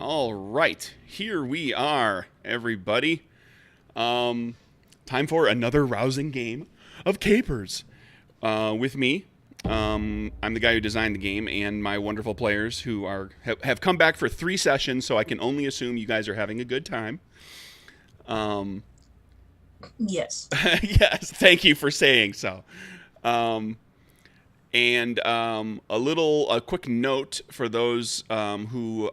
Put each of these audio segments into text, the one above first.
All right, here we are, everybody. Time for another rousing game of Capers. With me, I'm the guy who designed the game, and my wonderful players who have come back for 3 sessions, so I can only assume you guys are having a good time. Yes. Yes, thank you for saying so. A quick note for those who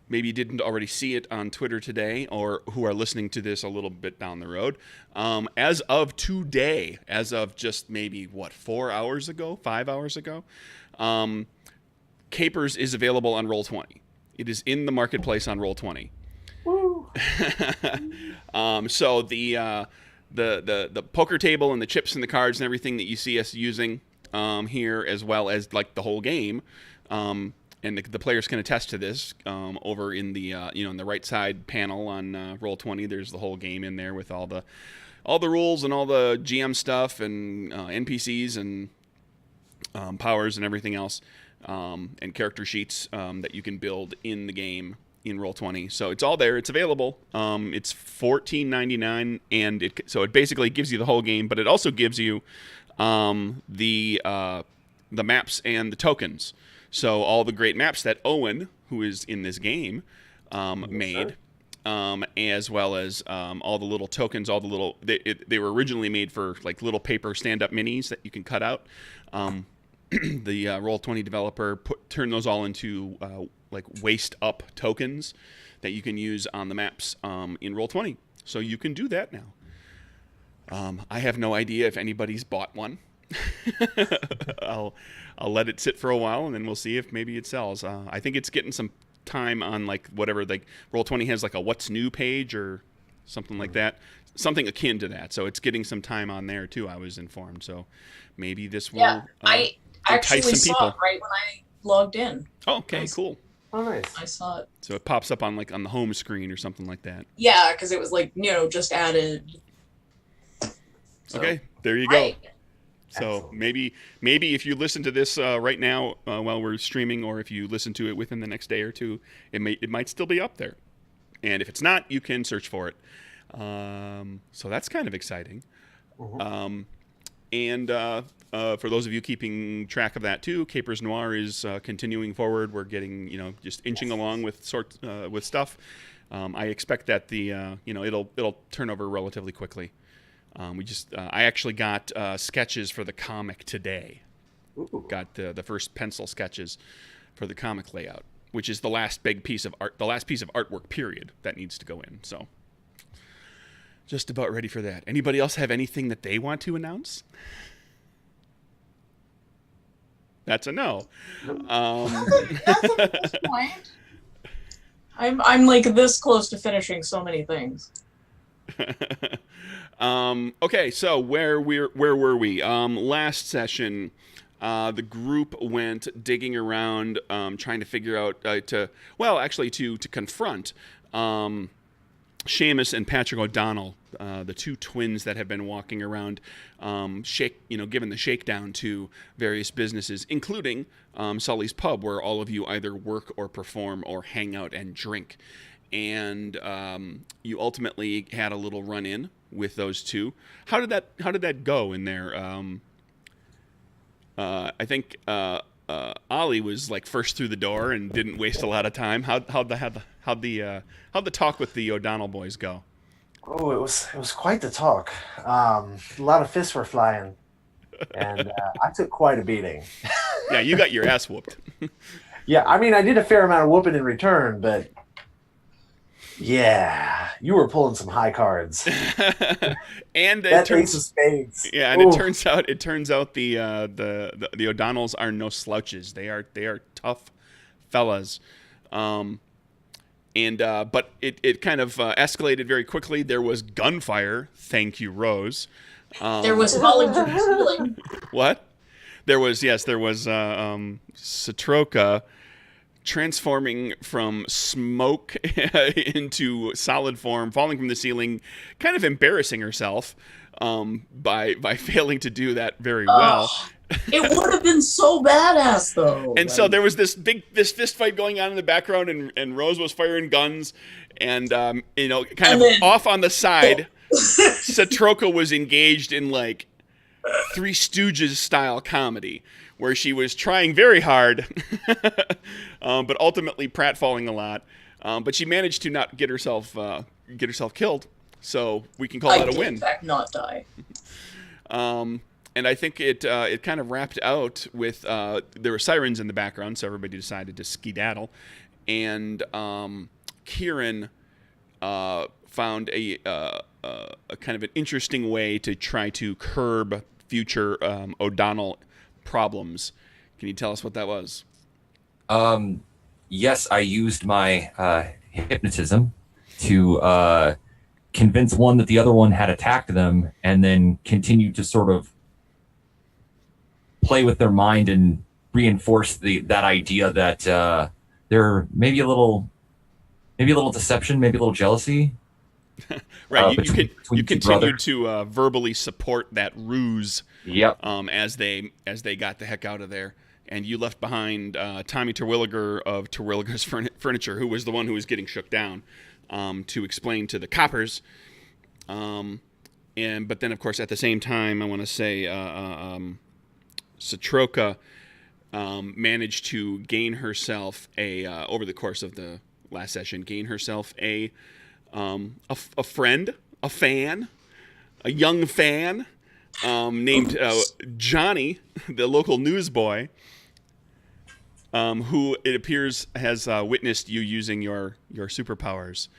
maybe didn't already see it on Twitter today, or who are listening to this a little bit down the road. As of today, as of just maybe 4 hours ago, 5 hours ago, Capers is available on Roll20. It is in the marketplace on Roll20. Woo. So the poker table and the chips and the cards and everything that you see us using here, as well as like the whole game, and the players can attest to this. Over in the in the right side panel on Roll20, there's the whole game in there with all the rules and all the GM stuff and NPCs and powers and everything else, and character sheets that you can build in the game in Roll20. So it's all there. It's available. It's $14.99, and it basically gives you the whole game, but it also gives you the maps and the tokens. So all the great maps that Owen, who is in this game, made, as well as all the little tokens, all the little they were originally made for like little paper stand-up minis that you can cut out. The Roll20 developer turned those all into like waist-up tokens that you can use on the maps in Roll20. So you can do that now. I have no idea if anybody's bought one. I'll let it sit for a while, and then we'll see if maybe it sells. I think it's getting some time on like whatever, like Roll20 has like a what's new page or something like that, something akin to that. So it's getting some time on there too, I was informed. So maybe this will I actually entice some people. saw it right when I logged in. Oh, okay, cool. Oh, nice. I saw it. So it pops up on the home screen or something like that. Yeah, because it was like, just added. So, okay, there you go. right. So Excellent. maybe if you listen to this right now while we're streaming, or if you listen to it within the next day or two, it might still be up there. And if it's not, you can search for it. So that's kind of exciting. Mhm. For those of you keeping track of that too, Capers Noir is continuing forward. We're getting just inching along with stuff. I expect that it'll turn over relatively quickly. I actually got sketches for the comic today. Ooh. Got the first pencil sketches for the comic layout, which is the last big piece of art, the last piece of artwork period that needs to go in. So just about ready for that. Anybody else have anything that they want to announce? That's a no. Nothing at this point. I'm like this close to finishing so many things. Okay, so where were we? Last session, the group went digging around, trying to figure out to confront Seamus and Patrick O'Donnell, the two twins that have been walking around, giving the shakedown to various businesses, including Sully's Pub, where all of you either work or perform or hang out and drink. And you ultimately had a little run-in with those two. How did that go in there? I think Ollie was like first through the door and didn't waste a lot of time. How'd the talk with the O'Donnell boys go? Oh, it was quite the talk. A lot of fists were flying, and I took quite a beating. Yeah, you got your ass whooped. Yeah, I mean, I did a fair amount of whooping in return, but yeah, you were pulling some high cards. And That ace of spades. yeah, and Ooh. it turns out the O'Donnells are no slouches. They are tough fellas. But it kind of escalated very quickly. There was gunfire. Thank you, Rose. There was falling to the ceiling. What? There was Satroka transforming from smoke into solid form, falling from the ceiling, kind of embarrassing herself by failing to do that very well. It would have been so badass, though. And so there was this fist fight going on in the background, and Rose was firing guns, and kind of then, off on the side, Satroka was engaged in like Three Stooges style comedy, where she was trying very hard, but ultimately pratfalling a lot. But she managed to not get herself killed, so we can call that a win. In fact, not die. And I think it kind of wrapped out with there were sirens in the background, so everybody decided to skedaddle, and Kieran found a kind of an interesting way to try to curb future O'Donnell problems. Can you tell us what that was? Yes, I used my hypnotism to convince one that the other one had attacked them, and then continue to sort of play with their mind and reinforce that idea that there may be a little deception, maybe a little jealousy. Right, you continued to verbally support that ruse. Yep. As they got the heck out of there, and you left behind Tommy Terwilliger of Terwilliger's Furniture, who was the one who was getting shook down, to explain to the coppers. But then, of course, at the same time, I want to say Satroka managed to gain herself over the course of the last session, a friend, a fan, a young fan named Johnny, the local newsboy, who it appears has witnessed you using your superpowers,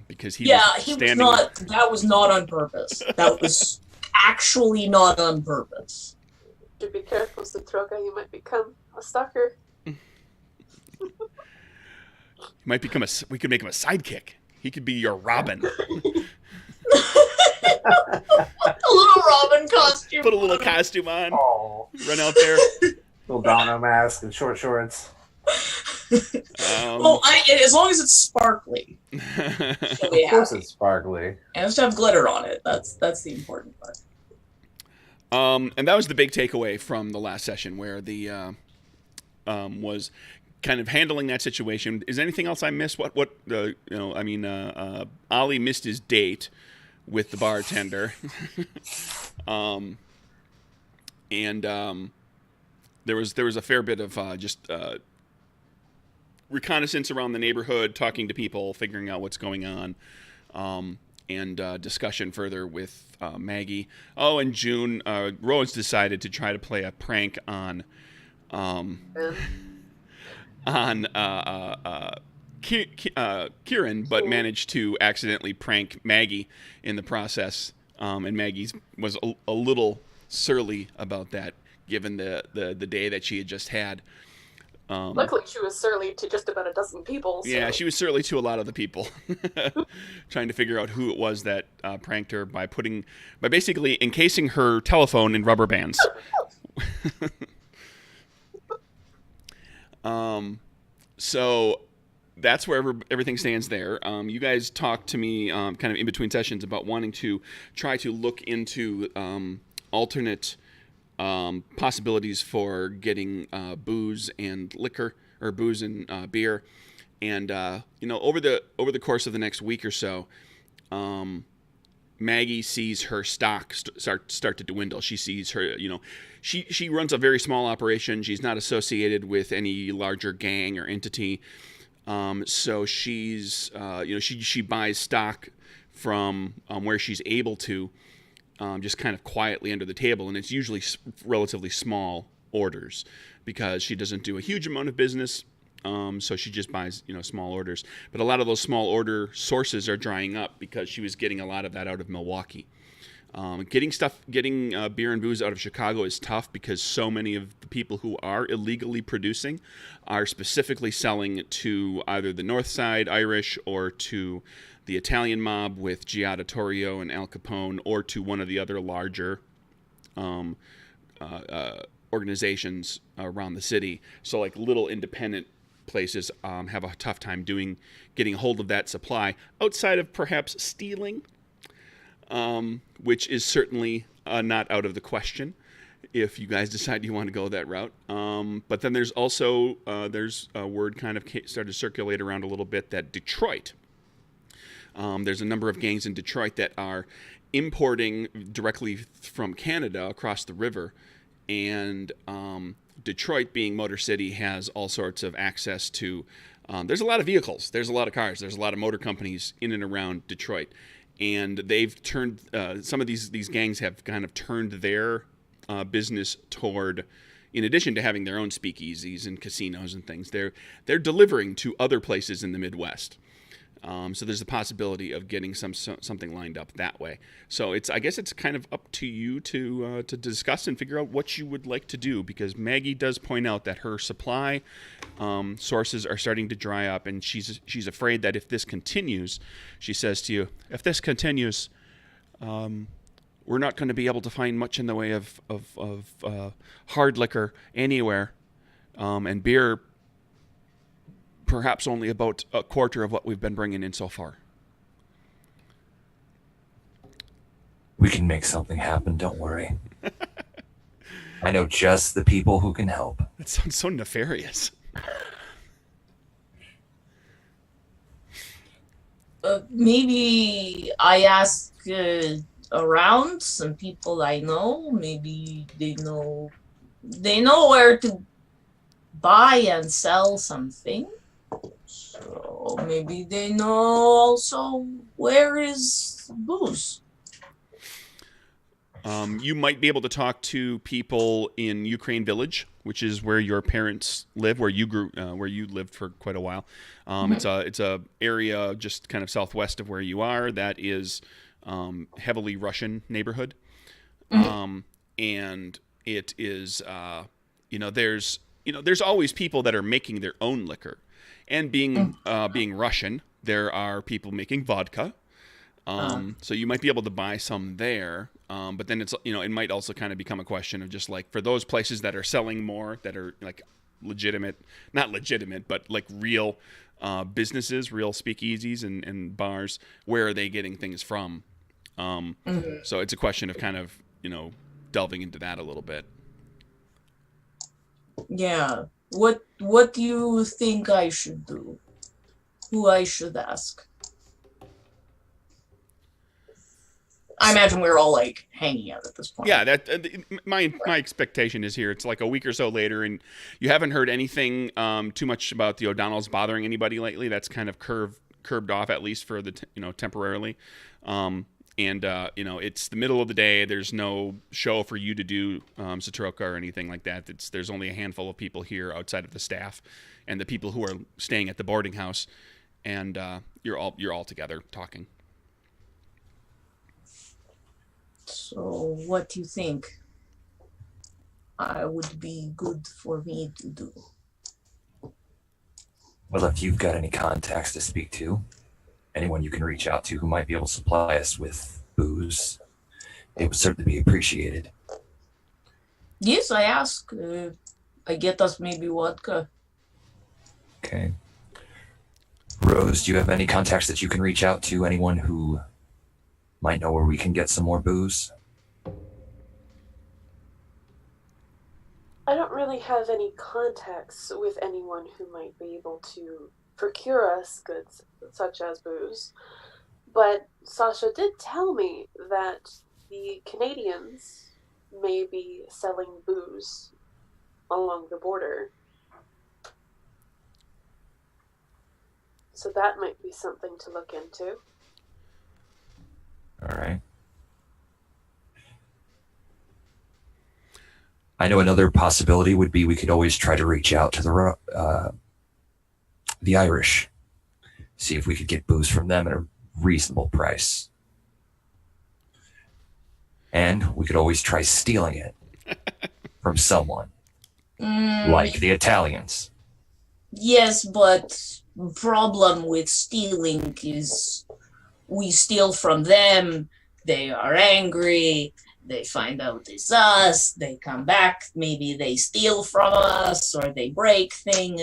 because he was standing. That was not on purpose. That was actually not on purpose. To be careful, Satroka, you might become a stalker. We could make him a sidekick. He could be your Robin. A little Robin costume. Put a little costume on. Oh. Run out there. Little domino mask and short shorts. As long as it's sparkly. Of course it's sparkly. It has to have glitter on it. That's the important part. And that was the big takeaway from the last session, where the was kind of handling that situation. Is there anything else I missed? Ollie missed his date with the bartender. There was a fair bit of just reconnaissance around the neighborhood, talking to people, figuring out what's going on, and discussion further with Maggie. Oh, in June, Rowan's decided to try to play a prank on Kieran, but managed to accidentally prank Maggie in the process. And Maggie was a little surly about that, given the day that she had just had. Luckily, she was surly to just about a dozen people. So. Yeah, she was surly to a lot of the people, trying to figure out who it was that pranked her by basically encasing her telephone in rubber bands. So that's where everything stands there. You guys talked to me kind of in between sessions about wanting to try to look into alternate possibilities for getting booze and liquor, or booze and beer, and over the course of the next week or so, Maggie sees her stock start to dwindle. She sees her, she runs a very small operation. She's not associated with any larger gang or entity, so she's she buys stock from where she's able to. Just kind of quietly under the table, and it's usually relatively small orders, because she doesn't do a huge amount of business, so she just buys small orders. But a lot of those small order sources are drying up, because she was getting a lot of that out of Milwaukee. Getting beer and booze out of Chicago is tough, because so many of the people who are illegally producing are specifically selling to either the North Side Irish, or to the Italian mob with Giada Torrio and Al Capone, or to one of the other larger organizations around the city. So like little independent places have a tough time getting a hold of that supply, outside of perhaps stealing, which is certainly not out of the question. if you guys decide you want to go that route. But then there's also there's a word kind of started to circulate around a little bit that Detroit. There's a number of gangs in Detroit that are importing directly from Canada across the river, and Detroit, being Motor City, has all sorts of access to. There's a lot of vehicles. There's a lot of cars. There's a lot of motor companies in and around Detroit, and they've turned. Some of these gangs have kind of turned their business toward, in addition to having their own speakeasies and casinos and things, they're delivering to other places in the Midwest. So there's a possibility of getting something lined up that way. So I guess it's kind of up to you to discuss and figure out what you would like to do, because Maggie does point out that her supply sources are starting to dry up, and she's afraid that if this continues, she says to you, if this continues, we're not going to be able to find much in the way of hard liquor anywhere, and beer perhaps only about a quarter of what we've been bringing in so far. We can make something happen, don't worry. I know just the people who can help. That sounds so nefarious. Maybe I ask around some people I know. Maybe they know where to buy and sell something. So maybe they know also where is booze. You might be able to talk to people in Ukraine Village, which is where your parents live, where you grew, where you lived for quite a while. It's a area just kind of southwest of where you are that is heavily Russian neighborhood, and it is there's always people that are making their own liquor. And being Russian, there are people making vodka, so you might be able to buy some there. But then it's it might also kind of become a question of just like for those places that are selling more, that are like not legitimate, but like real businesses, real speakeasies and bars. Where are they getting things from? So it's a question of kind of delving into that a little bit. Yeah. What do you think I should do? Who I should ask? I imagine we're all like hanging out at this point. Yeah, my expectation is here. It's like a week or so later, and you haven't heard anything too much about the O'Donnells bothering anybody lately. That's kind of curbed off, at least for the temporarily. And it's the middle of the day. There's no show for you to do Satroka or anything like that. There's only a handful of people here outside of the staff and the people who are staying at the boarding house, and you're all together talking. So what do you think would be good for me to do? Well, if you've got any contacts to speak to, anyone you can reach out to who might be able to supply us with booze, it would certainly be appreciated. Yes, I ask. I get us maybe vodka. Okay. Rose, do you have any contacts that you can reach out to? Anyone who might know where we can get some more booze? I don't really have any contacts with anyone who might be able to procure us goods such as booze, but Sasha did tell me that the Canadians may be selling booze along the border. So that might be something to look into. All right. I know another possibility would be we could always try to reach out to the Irish, see if we could get booze from them at a reasonable price. And we could always try stealing it from someone, like the Italians. Yes, but problem with stealing is we steal from them, they are angry, they find out it's us, they come back, maybe they steal from us, or they break things.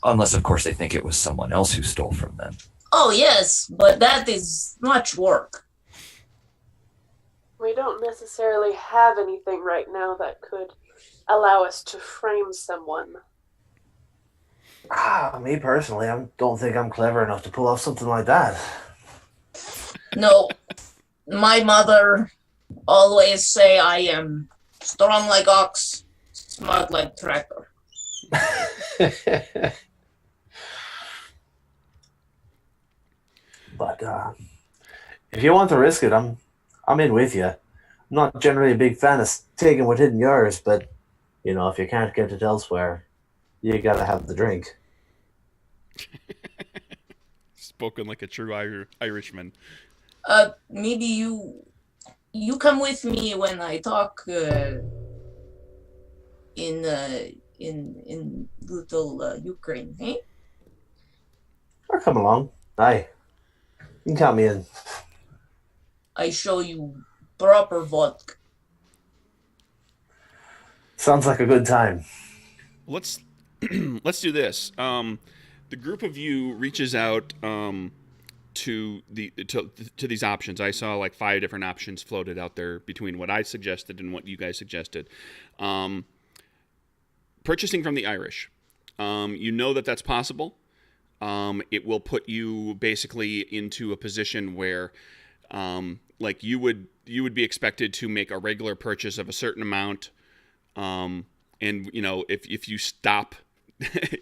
Unless, of course, they think it was someone else who stole from them. Oh, yes, but that is much work. We don't necessarily have anything right now that could allow us to frame someone. Me personally, I don't think I'm clever enough to pull off something like that. No, my mother always say I am strong like ox, smart like tractor. But if you want to risk it, I'm in with you. I'm not generally a big fan of taking what isn't yours, but if you can't get it elsewhere, you gotta have the drink. Spoken like a true Irishman. Maybe you come with me when I talk in little Ukraine, eh? Or come along. Aye. You can count me in. I show you proper vodka. Sounds like a good time. Let's do this. The group of you reaches out to these options. I saw like 5 different options floated out there between what I suggested and what you guys suggested. Purchasing from the Irish. You know that's possible. It will put you basically into a position where, like you would be expected to make a regular purchase of a certain amount, and if you stop,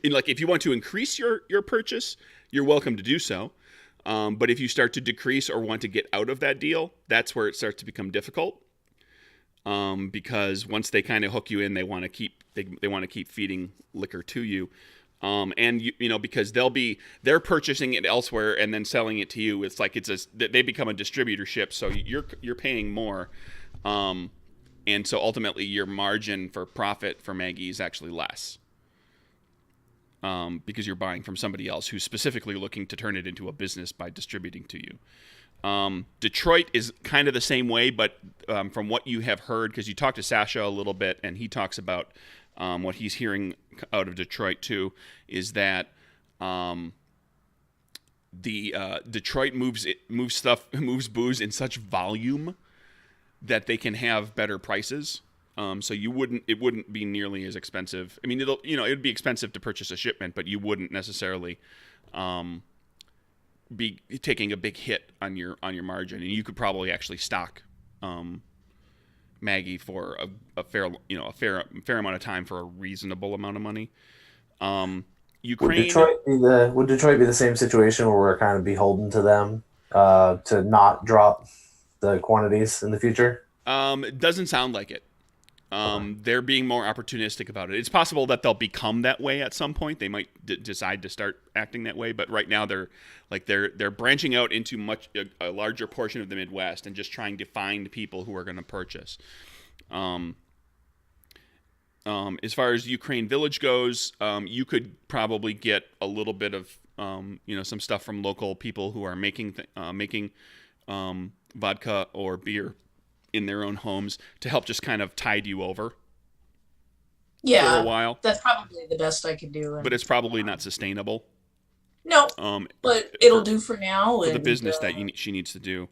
like if you want to increase your purchase, you're welcome to do so. But if you start to decrease or want to get out of that deal, that's where it starts to become difficult. Because once they kind of hook you in, they want to keep feeding liquor to you. And because they're purchasing it elsewhere and then selling it to you. It's like they become a distributorship, so you're paying more, and so ultimately your margin for profit for Maggie is actually less, because you're buying from somebody else who's specifically looking to turn it into a business by distributing to you. Detroit is kind of the same way, but from what you have heard, because you talked to Sasha a little bit, and he talks about what he's hearing out of Detroit too, is that Detroit moves booze in such volume that they can have better prices. So it wouldn't be nearly as expensive. I mean, it'd be expensive to purchase a shipment, but you wouldn't necessarily be taking a big hit on your margin, and you could probably actually stock Maggie for a fair amount of time for a reasonable amount of money. Ukraine. Would Detroit be the same situation where we're kind of beholden to them to not drop the quantities in the future? It doesn't sound like it. They're being more opportunistic about it. It's possible that they'll become that way at some point. They might decide to start acting that way, but right now they're branching out into a larger portion of the Midwest and just trying to find people who are going to purchase. As far as Ukraine Village goes, you could probably get a little bit of some stuff from local people who are making vodka or beer in their own homes to help just kind of tide you over for a while. That's probably the best I could do. But it's probably not sustainable. No, but it'll do for now. For the business that she needs to do.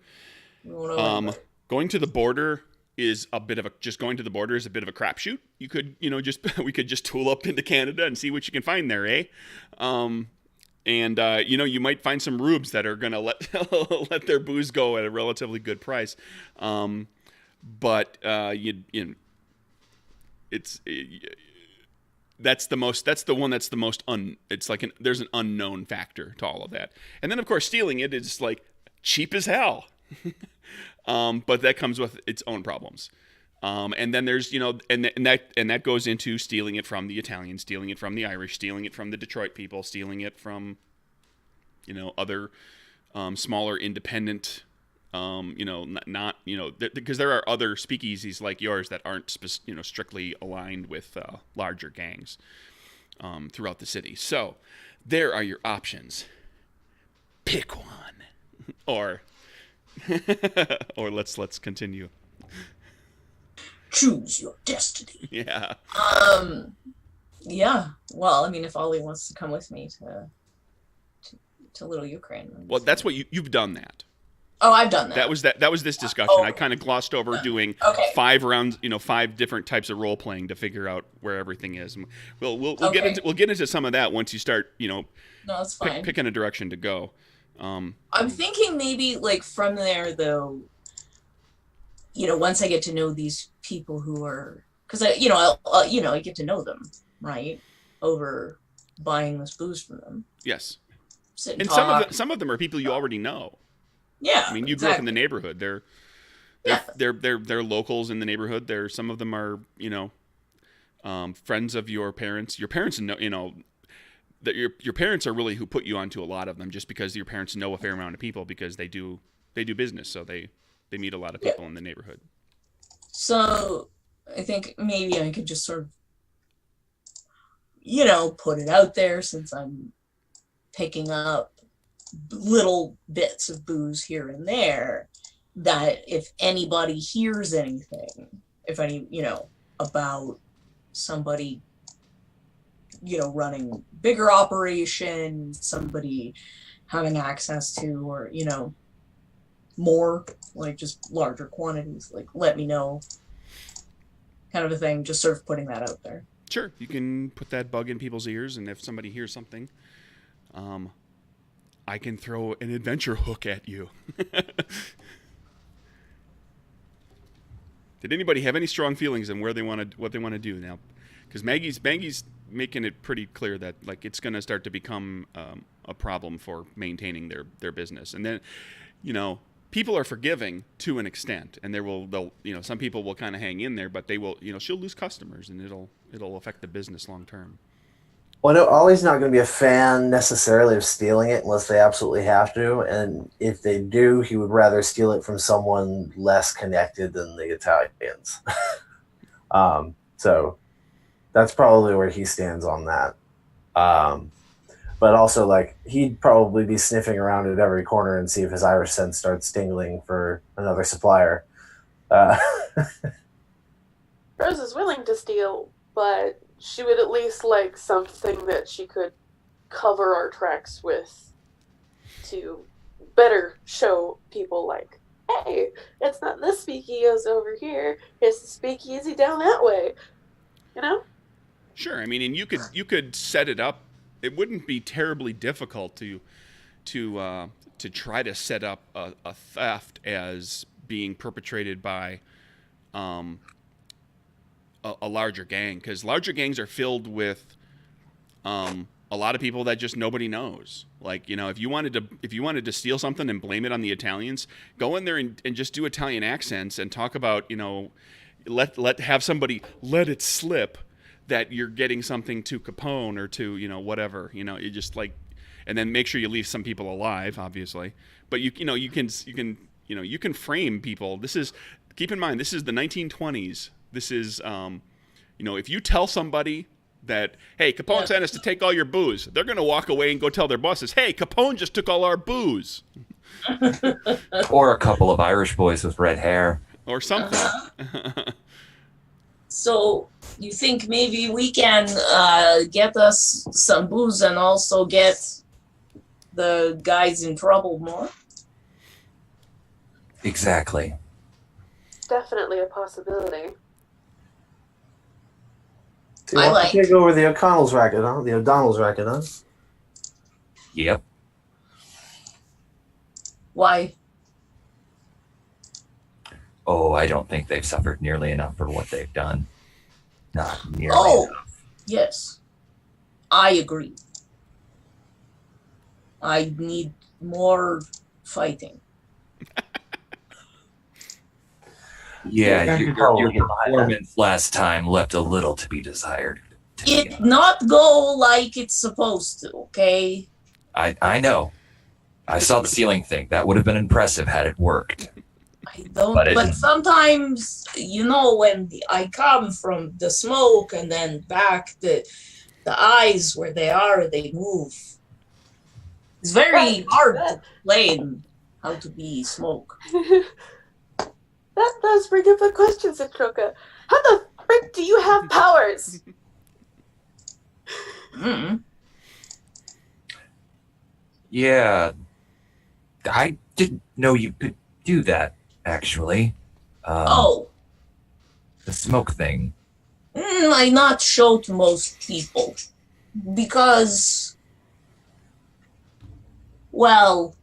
Going to the border is a bit of a crapshoot. You could, we could just tool up into Canada and see what you can find there, eh? And you might find some rubes that are gonna let their booze go at a relatively good price. But that's there's an unknown factor to all of that. And then of course stealing it is like cheap as hell. But that comes with its own problems. And then there's, and that goes into stealing it from the Italians, stealing it from the Irish, stealing it from the Detroit people, stealing it from, other smaller independent, because there are other speakeasies like yours that aren't, strictly aligned with larger gangs throughout the city. So there are your options. Pick one, or let's continue. Choose your destiny. Yeah. Yeah. Well, I mean, if Ollie wants to come with me to Little Ukraine. Well, that's what you've done that. Oh, I've done that. That was this discussion. Oh. I kind of glossed over doing Okay. 5 rounds, 5 different types of role playing to figure out where everything is. We'll Okay. get into some of that once you start, No, it's fine. picking a direction to go. I'm thinking maybe like from there though, once I get to know these people who are, because I get to know them, right, over buying this booze from them. Yes. Sit And talk. some of them are people you already know. Yeah. I mean, you grew up in the neighborhood. They're locals in the neighborhood. Some of them are, friends of your parents. Your parents know, that your parents are really who put you onto a lot of them, just because your parents know a fair amount of people because they do business, so they meet a lot of people in the neighborhood. So I think maybe I could just sort of, put it out there, since I'm picking up little bits of booze here and there, that if anybody hears anything, about somebody, running bigger operation, somebody having access to, or, more, like just larger quantities, like let me know, kind of a thing, just sort of putting that out there. Sure, you can put that bug in people's ears, and if somebody hears something, I can throw an adventure hook at you. Did anybody have any strong feelings on what they want to do now? Because Maggie's making it pretty clear that like it's going to start to become a problem for maintaining their business, and then people are forgiving to an extent, and they'll some people will kind of hang in there, but they will she'll lose customers, and it'll affect the business long term. Well, no, Ollie's not going to be a fan necessarily of stealing it unless they absolutely have to, and if they do, he would rather steal it from someone less connected than the Italians. So that's probably where he stands on that. But also, like, he'd probably be sniffing around at every corner and see if his Irish sense starts tingling for another supplier. Rose is willing to steal, but she would at least like something that she could cover our tracks with to better show people, like, hey, it's not this speakeasy over here, it's the speakeasy down that way. Sure. I mean, and you could set it up. It wouldn't be terribly difficult to try to set up a theft as being perpetrated by a larger gang, because larger gangs are filled with a lot of people that just nobody knows. Like, if you wanted to steal something and blame it on the Italians, go in there and just do Italian accents and talk about have somebody let it slip that you're getting something to Capone or to whatever, you just like, and then make sure you leave some people alive, obviously, but you can frame people. Keep in mind, this is the 1920s. This is if you tell somebody that, hey, Capone sent us to take all your booze, they're going to walk away and go tell their bosses, hey, Capone just took all our booze. Or a couple of Irish boys with red hair. Or something. So you think maybe we can get us some booze and also get the guys in trouble more? Exactly. Definitely a possibility. So you want to take over the O'Connell's racket, huh? The O'Donnell's racket, huh? Yep. Why? Oh, I don't think they've suffered nearly enough for what they've done. Not nearly enough. Yes. I agree. I need more fighting. Yeah, your performance last time left a little to be desired. It not go like it's supposed to, okay? I know. I saw the ceiling thing. That would have been impressive had it worked. I don't, but sometimes, when I come from the smoke and then back, the eyes where they are, they move. It's very hard to explain how to be smoke. That does bring up a question, Citroka. How the frick do you have powers? Mm-hmm. Yeah. didn't know you could do that, actually. Oh, The smoke thing. I not show to most people because, well,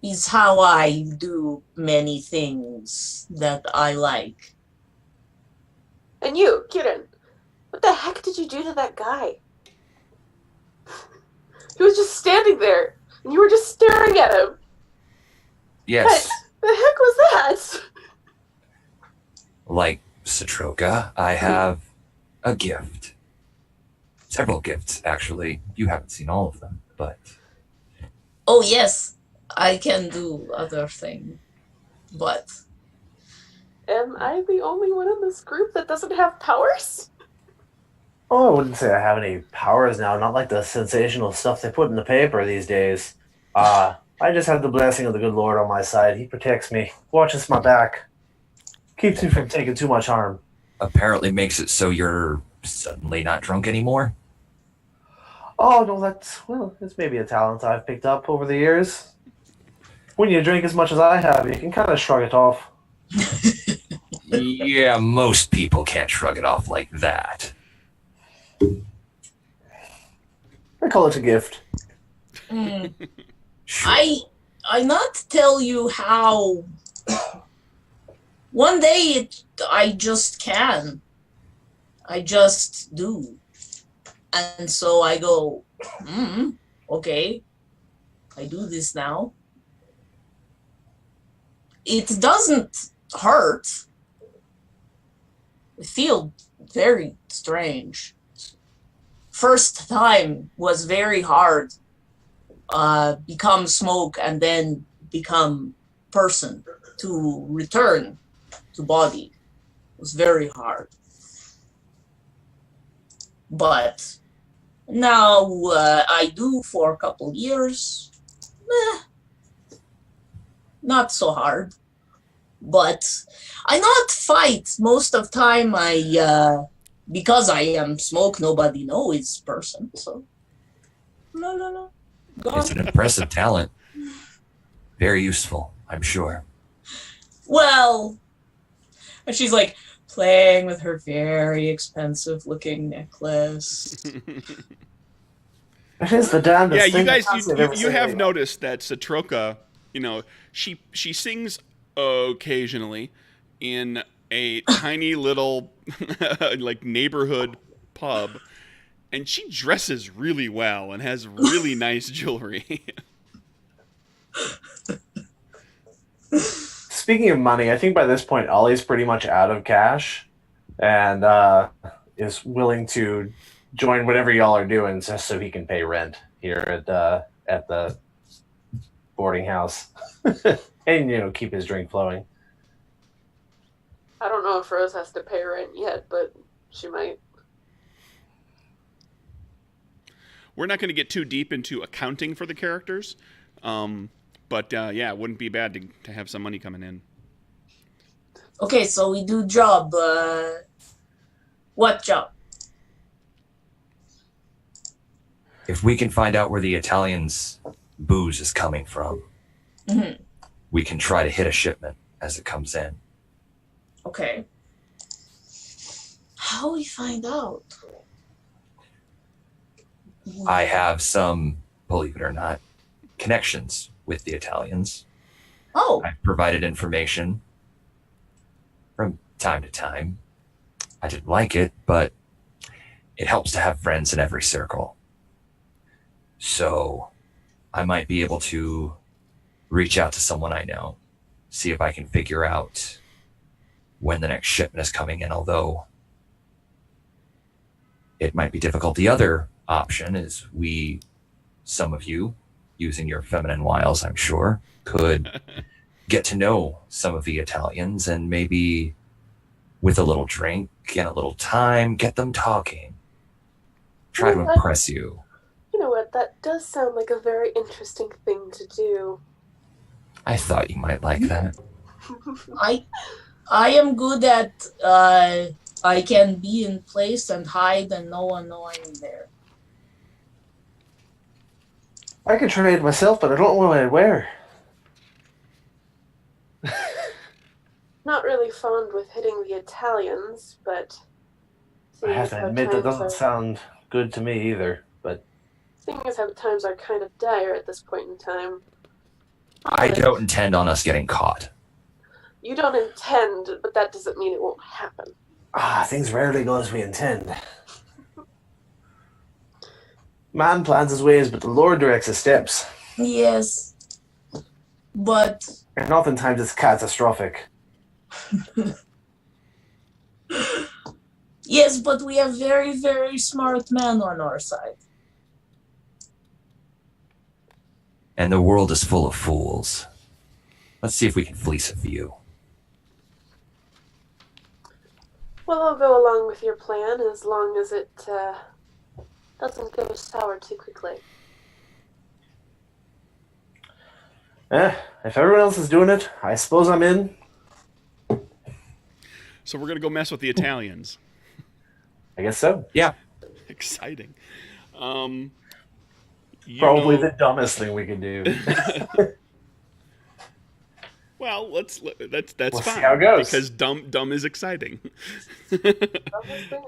is how I do many things that I like. And you, Kieran, what the heck did you do to that guy? He was just standing there, and you were just staring at him. Yes. What the heck was that? Like Satroka, I have a gift. Several gifts, actually. You haven't seen all of them, but... Oh, yes, I can do other things, but... Am I the only one in this group that doesn't have powers? Oh, I wouldn't say I have any powers now. Not like the sensational stuff they put in the paper these days. I just have the blessing of the good Lord on my side. He protects me, watches my back, keeps me from taking too much harm. Apparently makes it so you're suddenly not drunk anymore. Oh, no, that's maybe a talent I've picked up over the years. When you drink as much as I have, you can kind of shrug it off. Yeah, most people can't shrug it off like that. I call it a gift. Sure. I not tell you how. One day I just can. I just do. And so I go, okay, I do this now. It doesn't hurt. I feel very strange. First time was very hard. Become smoke and then become person to return to body. It was very hard. But now I do for a couple years. Not so hard. But I not fight. Most of time I because I am smoke, nobody know it's person. So no. It's an impressive talent. Very useful, I'm sure. Well, and she's like playing with her very expensive looking necklace. It is the damnedest Yeah, thing. you guys, I've ever you have seen. noticed that Satroka, she sings occasionally in a tiny little like neighborhood pub, and she dresses really well and has really nice jewelry. Speaking of money, I think by this point Ollie's pretty much out of cash, and is willing to join whatever y'all are doing just so he can pay rent here at the boarding house, and keep his drink flowing. I don't know if Rose has to pay rent yet, but she might. We're not going to get too deep into accounting for the characters, but yeah, it wouldn't be bad to have some money coming in. Okay, so we do job. What job? If we can find out where the Italians' booze is coming from, we can try to hit a shipment as it comes in. Okay. How we find out? I have some, believe it or not, connections with the Italians. Oh, I've provided information from time to time. I didn't like it, but it helps to have friends in every circle. So I might be able to reach out to someone I know, see if I can figure out when the next shipment is coming in, although it might be difficult. The other option is some of you, using your feminine wiles, I'm sure, could get to know some of the Italians and maybe with a little drink and a little time, get them talking. Try to impress you. You know what? That does sound like a very interesting thing to do. I thought you might like that. I am good at I can be in place and hide and no one know I'm there. I could trade myself, but I don't know what I'd wear. Not really fond with hitting the Italians, but I have to admit that doesn't sound good to me either. But seeing as how times are kind of dire at this point in time. I don't intend on us getting caught. You don't intend, but that doesn't mean it won't happen. Things rarely go as we intend. Man plans his ways, but the Lord directs his steps. Yes. But... And oftentimes it's catastrophic. Yes, but we have very, very smart men on our side. And the world is full of fools. Let's see if we can fleece a few. Well, I'll go along with your plan as long as it doesn't go sour too quickly. If everyone else is doing it, I suppose I'm in. So we're going to go mess with the Italians. I guess so. Yeah. Exciting. Probably the the dumbest thing we can do. Well, that's We'll fine. see how it goes. Because dumb is exciting.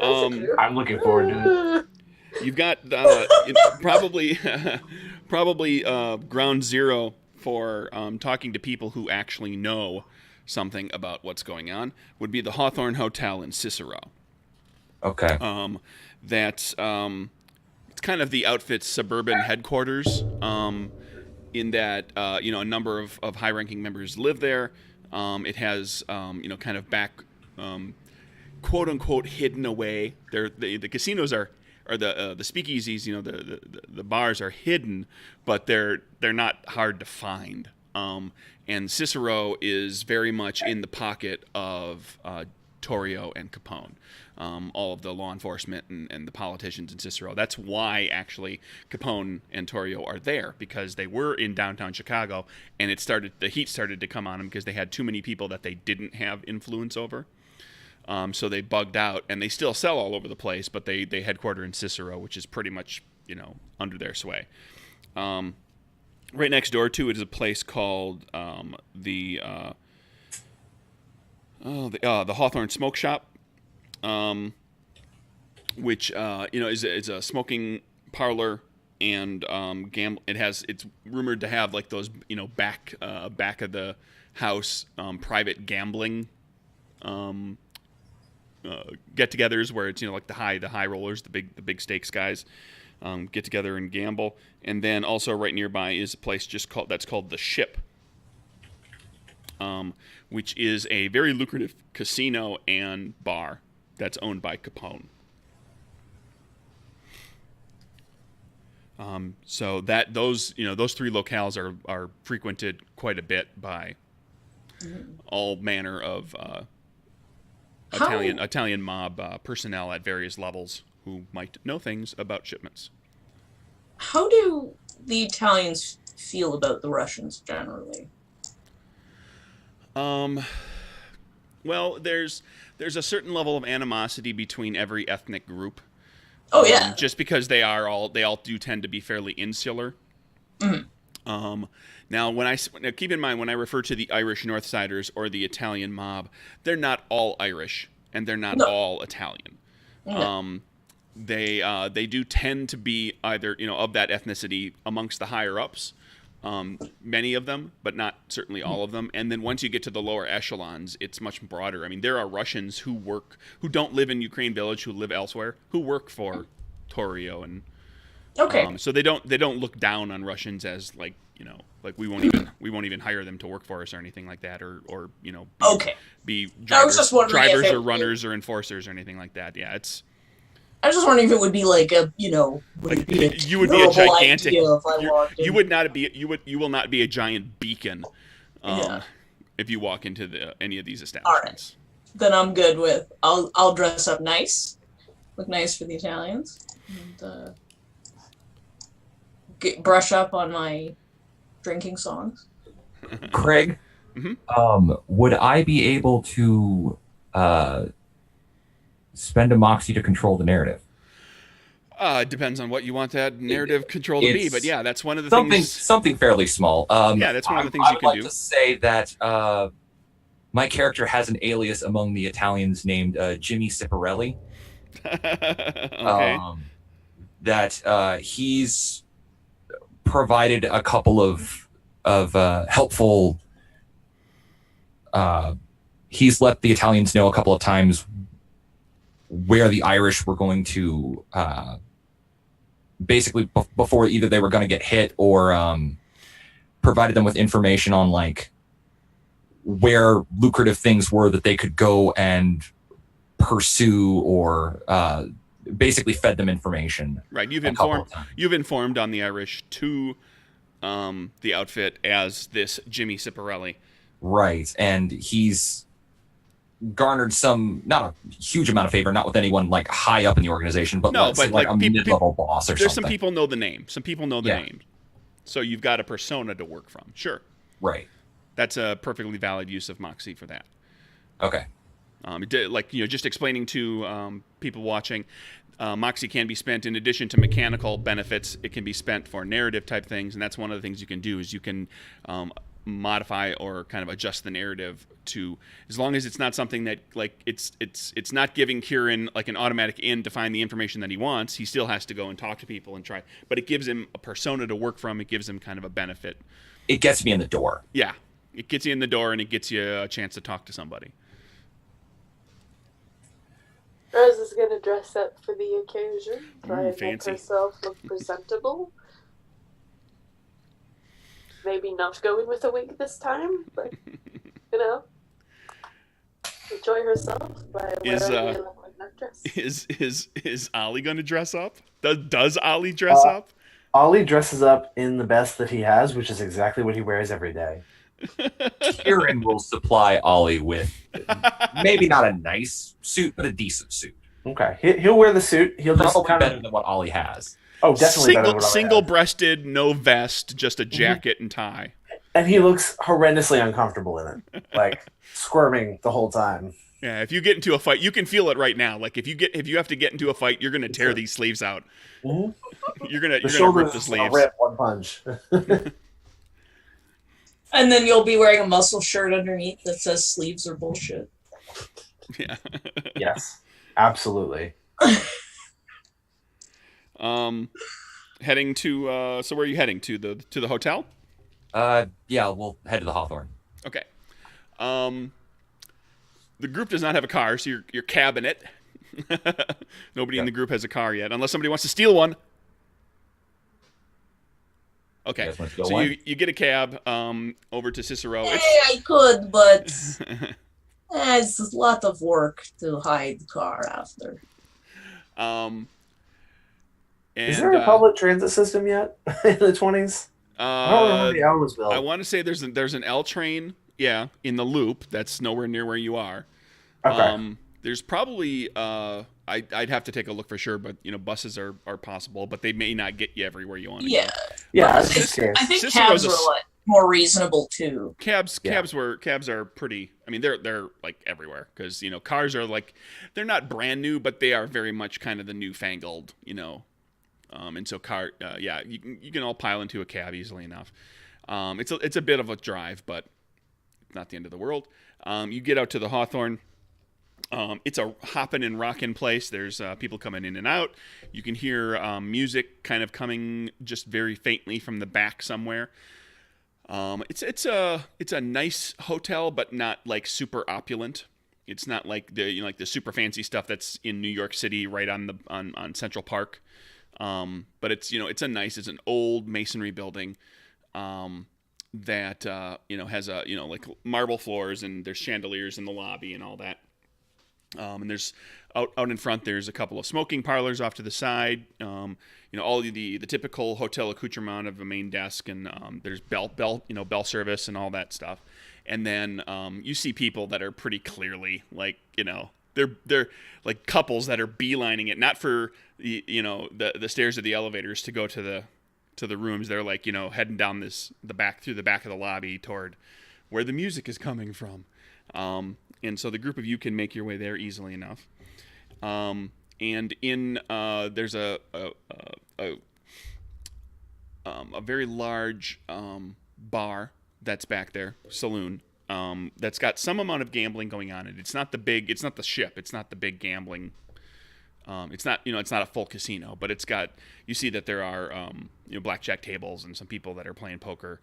I'm looking forward to it. You've got probably ground zero for talking to people who actually know something about what's going on would be the Hawthorne Hotel in Cicero. Okay. That's it's kind of the outfit's suburban headquarters. In that a number of high-ranking members live there. It has kind of back quote unquote hidden away. The casinos are the speakeasies. The bars are hidden, but they're not hard to find. And Cicero is very much in the pocket of Torrio and Capone. All of the law enforcement and the politicians in Cicero. That's why, actually, Capone and Torrio are there, because they were in downtown Chicago, and the heat started to come on them because they had too many people that they didn't have influence over. So they bugged out, and they still sell all over the place, but they headquarter in Cicero, which is pretty much, under their sway. Right next door to it is a place called the Hawthorne Smoke Shop. Which is a smoking parlor and it's rumored to have like those back of the house private gambling get-togethers where it's like the high rollers, the big stakes guys get together and gamble. And then also right nearby is a place that's called the Ship, which is a very lucrative casino and bar that's owned by Capone. So those three locales are frequented quite a bit by all manner of Italian mob personnel at various levels who might know things about shipments. How do the Italians feel about the Russians generally? Well, there's a certain level of animosity between every ethnic group. Oh yeah. Just because they all do tend to be fairly insular. Mm-hmm. Now, keep in mind when I refer to the Irish Northsiders or the Italian mob, they're not all Irish and they're not all Italian. No. They do tend to be either of that ethnicity amongst the higher ups. Many of them, but not certainly all of them. And then once you get to the lower echelons, it's much broader. I mean, there are Russians who don't live in Ukraine Village, who live elsewhere, who work for Torrio and so they don't look down on Russians as like we won't even hire them to work for us or anything like that or be drivers or runners or enforcers or anything like that. Yeah, it's. I was just wondering if it would be like you would be a gigantic. You will not be a giant beacon if you walk into any of these establishments. All right. Then I'm good with. I'll dress up nice, look nice for the Italians, and brush up on my drinking songs. Craig, would I be able to spend a moxie to control the narrative? It depends on what you want that narrative control to be, It's but yeah, that's one of the something things. something fairly small. Yeah, that's one of the things I you would can like do. to say that my character has an alias among the Italians named Jimmy Ciparelli. Okay. That he's provided a couple of helpful. He's let the Italians know a couple of times where the Irish were going to basically before either they were going to get hit or provided them with information on like where lucrative things were that they could go and pursue or basically fed them information. Right. You've informed on the Irish to the outfit as this Jimmy Ciparelli. Right. And he's garnered some, not a huge amount of favor, not with anyone like high up in the organization, but No, let's but say like a mid-level boss or there's something. some people know the name. Some people know the Yeah. name. So you've got a persona to work from. Sure. Right. That's a perfectly valid use of Moxie for that. Okay. Just explaining to people watching, Moxie can be spent in addition to mechanical benefits. It can be spent for narrative type things, and that's one of the things you can do is you can modify or kind of adjust the narrative to, as long as it's not something that like it's not giving Kieran like an automatic in to find the information that he wants. He still has to go and talk to people and try, but it gives him a persona to work from. It gives him kind of a benefit. It gets me in the door. Yeah, it gets you in the door and it gets you a chance to talk to somebody. Rose is going to dress up for the occasion, try and make fancy. herself look presentable. Maybe not go in with a wig this time, but, you know, enjoy herself by wearing a liquid nightdress. Is Ollie going to dress up? Does Ollie dress up? Ollie dresses up in the best that he has, which is exactly what he wears every day. Kieran will supply Ollie with maybe not a nice suit, but a decent suit. Okay, he'll wear the suit. He'll just Probably kind better of than what Ollie has. definitely better than what Ollie has. Single-breasted, no vest, just a jacket and tie. And he looks horrendously uncomfortable in it, like squirming the whole time. Yeah, if you get into a fight, you can feel it right now. Like if you have to get into a fight, you're gonna tear these sleeves out. Mm-hmm. You're gonna shoulders rip the sleeves. rip one punch. And then you'll be wearing a muscle shirt underneath that says sleeves are bullshit. Yeah. Yes, absolutely. Heading to so where are you heading to the hotel? Yeah, we'll head to the Hawthorne. Okay. The group does not have a car, so you're cabbing it. Nobody in the group has a car yet, unless somebody wants to steal one. Okay, so you get a cab over to Cicero. Hey, I could, but it's a lot of work to hide the car after. And, is there a public transit system yet in the 20s? I don't remember the L was built. I want to say there's an L train, yeah, in the loop. That's nowhere near where you are. Okay. There's probably I'd have to take a look for sure, but buses are possible, but they may not get you everywhere you want to go. Yeah. I think Cicero's cabs are more reasonable too. Cabs are pretty. I mean, they're like everywhere because cars are like they're not brand new, but they are very much kind of the newfangled, and so you can all pile into a cab easily enough. It's a bit of a drive, but not the end of the world. You get out to the Hawthorne. It's a hopping and rocking place. There's people coming in and out. You can hear music kind of coming just very faintly from the back somewhere. It's a nice hotel, but not like super opulent. It's not like the super fancy stuff that's in New York City, right on Central Park. But it's an old masonry building. That has like marble floors, and there's chandeliers in the lobby and all that. And there's out in front. There's a couple of smoking parlors off to the side. All the typical hotel accoutrement of a main desk, and there's bell service and all that stuff. And then you see people that are pretty clearly like they're like couples that are beelining it, not for the stairs or the elevators to go to the rooms. They're like heading down through the back of the lobby toward where the music is coming from. And so the group of you can make your way there easily enough. and in there's a very large bar that's back there, saloon, that's got some amount of gambling going on. It's not the ship. It's not the big gambling. It's not a full casino, but it's got. You see that there are blackjack tables and some people that are playing poker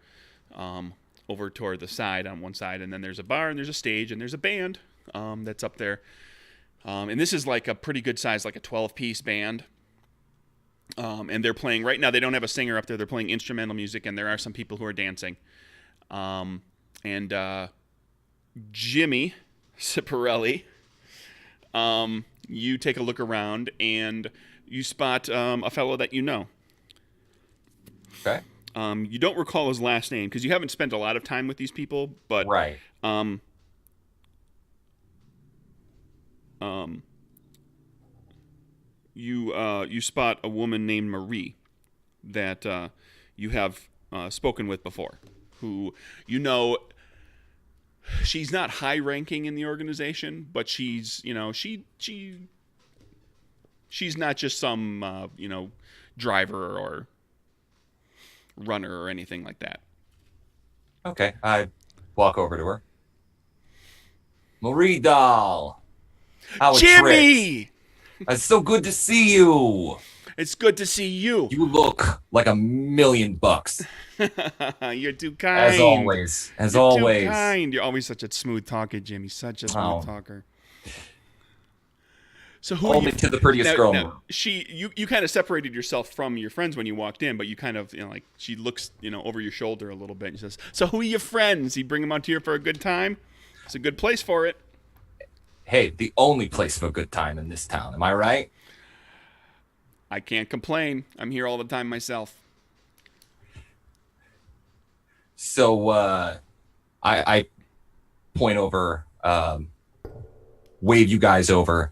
over toward the side on one side, and then there's a bar and there's a stage and there's a band that's up there. And this is like a pretty good size, like a 12-piece band. And they're playing right now. They don't have a singer up there. They're playing instrumental music, and there are some people who are dancing. And Jimmy Ciparelli, you take a look around, and you spot a fellow that you know. Okay. You don't recall his last name because you haven't spent a lot of time with these people, but Right. You spot a woman named Marie that you have spoken with before, who she's not high ranking in the organization, but she's she's not just some driver or runner or anything like that. Okay. I walk over to her. Marie doll. How a Jimmy! trick. It's so good to see you. It's good to see you. You look like $1 million. You're too kind. As always. As You're always. Too kind. You're always such a smooth talker, Jimmy. Such a smooth talker. So who Only to the prettiest girl. Now, you kind of separated yourself from your friends when you walked in, but you kind of she looks over your shoulder a little bit and says, "So who are your friends? You bring them out here for a good time? It's a good place for it." Hey, the only place for a good time in this town. Am I right? I can't complain. I'm here all the time myself. So I point over, wave you guys over.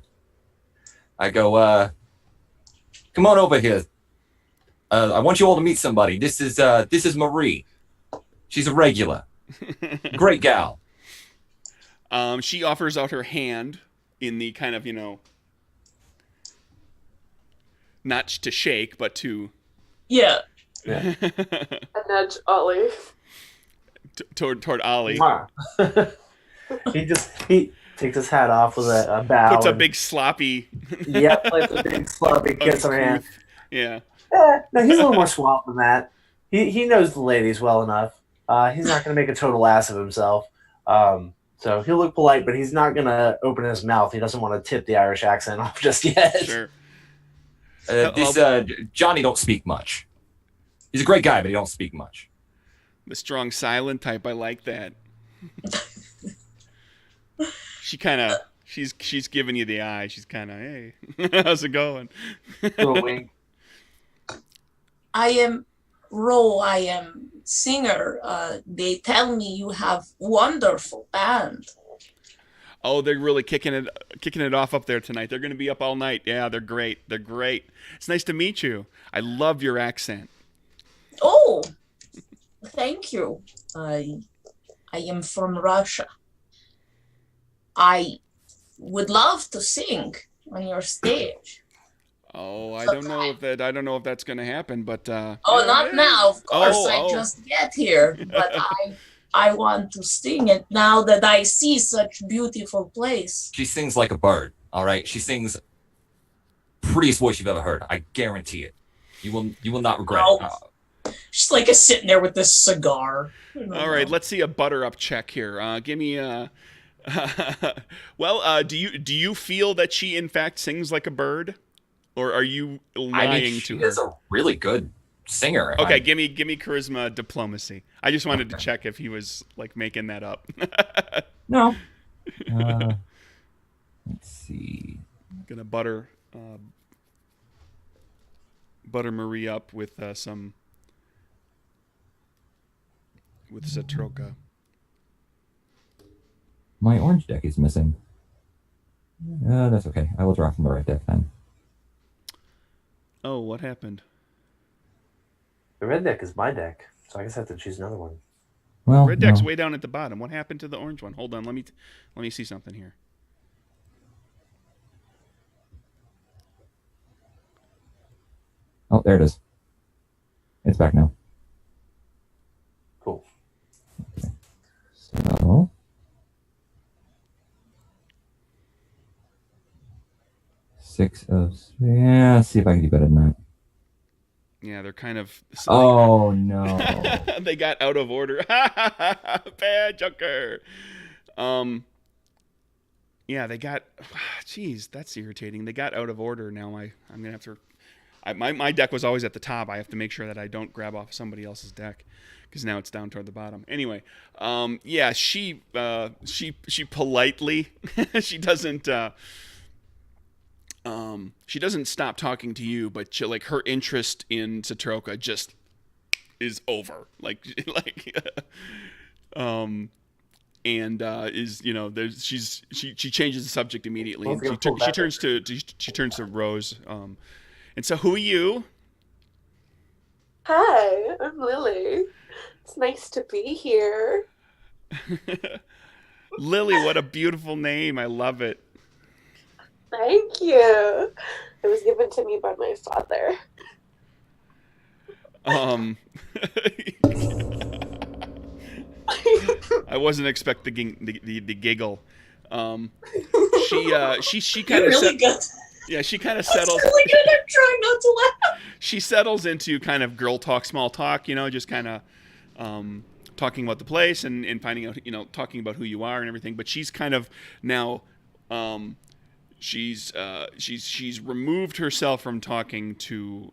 I go, come on over here. I want you all to meet somebody. This is Marie. She's a regular. Great gal. She offers out her hand in the kind of, not to shake, but to... Yeah. I nudge Ollie. Toward Ollie. he takes his hat off with a bow. Puts a big sloppy... Yep, like a big sloppy kiss on her hand. Yeah. No, he's a little more suave than that. He knows the ladies well enough. He's not going to make a total ass of himself. So he'll look polite, but he's not going to open his mouth. He doesn't want to tip the Irish accent off just yet. Sure. Johnny don't speak much. He's a great guy, but he don't speak much. The strong silent type, I like that. She kind of, she's giving you the eye. She's kind of, hey, how's it going? Little wink. I am Ro. I am singer. They tell me you have wonderful band. Oh, they're really kicking it off up there tonight. They're going to be up all night. Yeah, they're great. They're great. It's nice to meet you. I love your accent. Oh, thank you. I am from Russia. I would love to sing on your stage. Oh, I don't know if that's going to happen, but not now, of course. I just get here, but I want to sing it now that I see such beautiful place. She sings like a bird. All right, she sings prettiest voice you've ever heard. I guarantee it. You will not regret it. She's like sitting there with this cigar. All right, let's see a butter up check here. Give me a. Well, do you feel that she in fact sings like a bird, or are you lying to her? She is a really good singer. Okay, give me charisma diplomacy. I just wanted to check if he was like making that up. No. Let's see. Gonna butter Marie up with some Zatroka. My orange deck is missing. That's okay. I will draw from the right deck then. Oh, what happened? The red deck is my deck, so I guess I have to choose another one. Well, red deck's way down at the bottom. What happened to the orange one? Hold on, let me see something here. Oh, there it is. It's back now. Cool. So, let's see if I can do better than that. Yeah, they're kind of. Oh no! They got out of order. Bad Joker. Yeah, they got. Jeez, that's irritating. They got out of order. Now I'm gonna have to. My deck was always at the top. I have to make sure that I don't grab off somebody else's deck, because now it's down toward the bottom. Anyway, yeah, she politely, she doesn't stop talking to you, but like her interest in Satroka just is over. Like and is she changes the subject immediately. And she turns to Rose. And so, who are you? Hi, I'm Lily. It's nice to be here. Lily, what a beautiful name. I love it. Thank you. It was given to me by my father. I wasn't expecting the giggle. She kind of really good. Yeah, she kind of settles. Really good. I'm trying not to laugh. She settles into kind of girl talk, small talk. Just kind of talking about the place and finding out, talking about who you are and everything. But she's kind of now, she's removed herself from talking to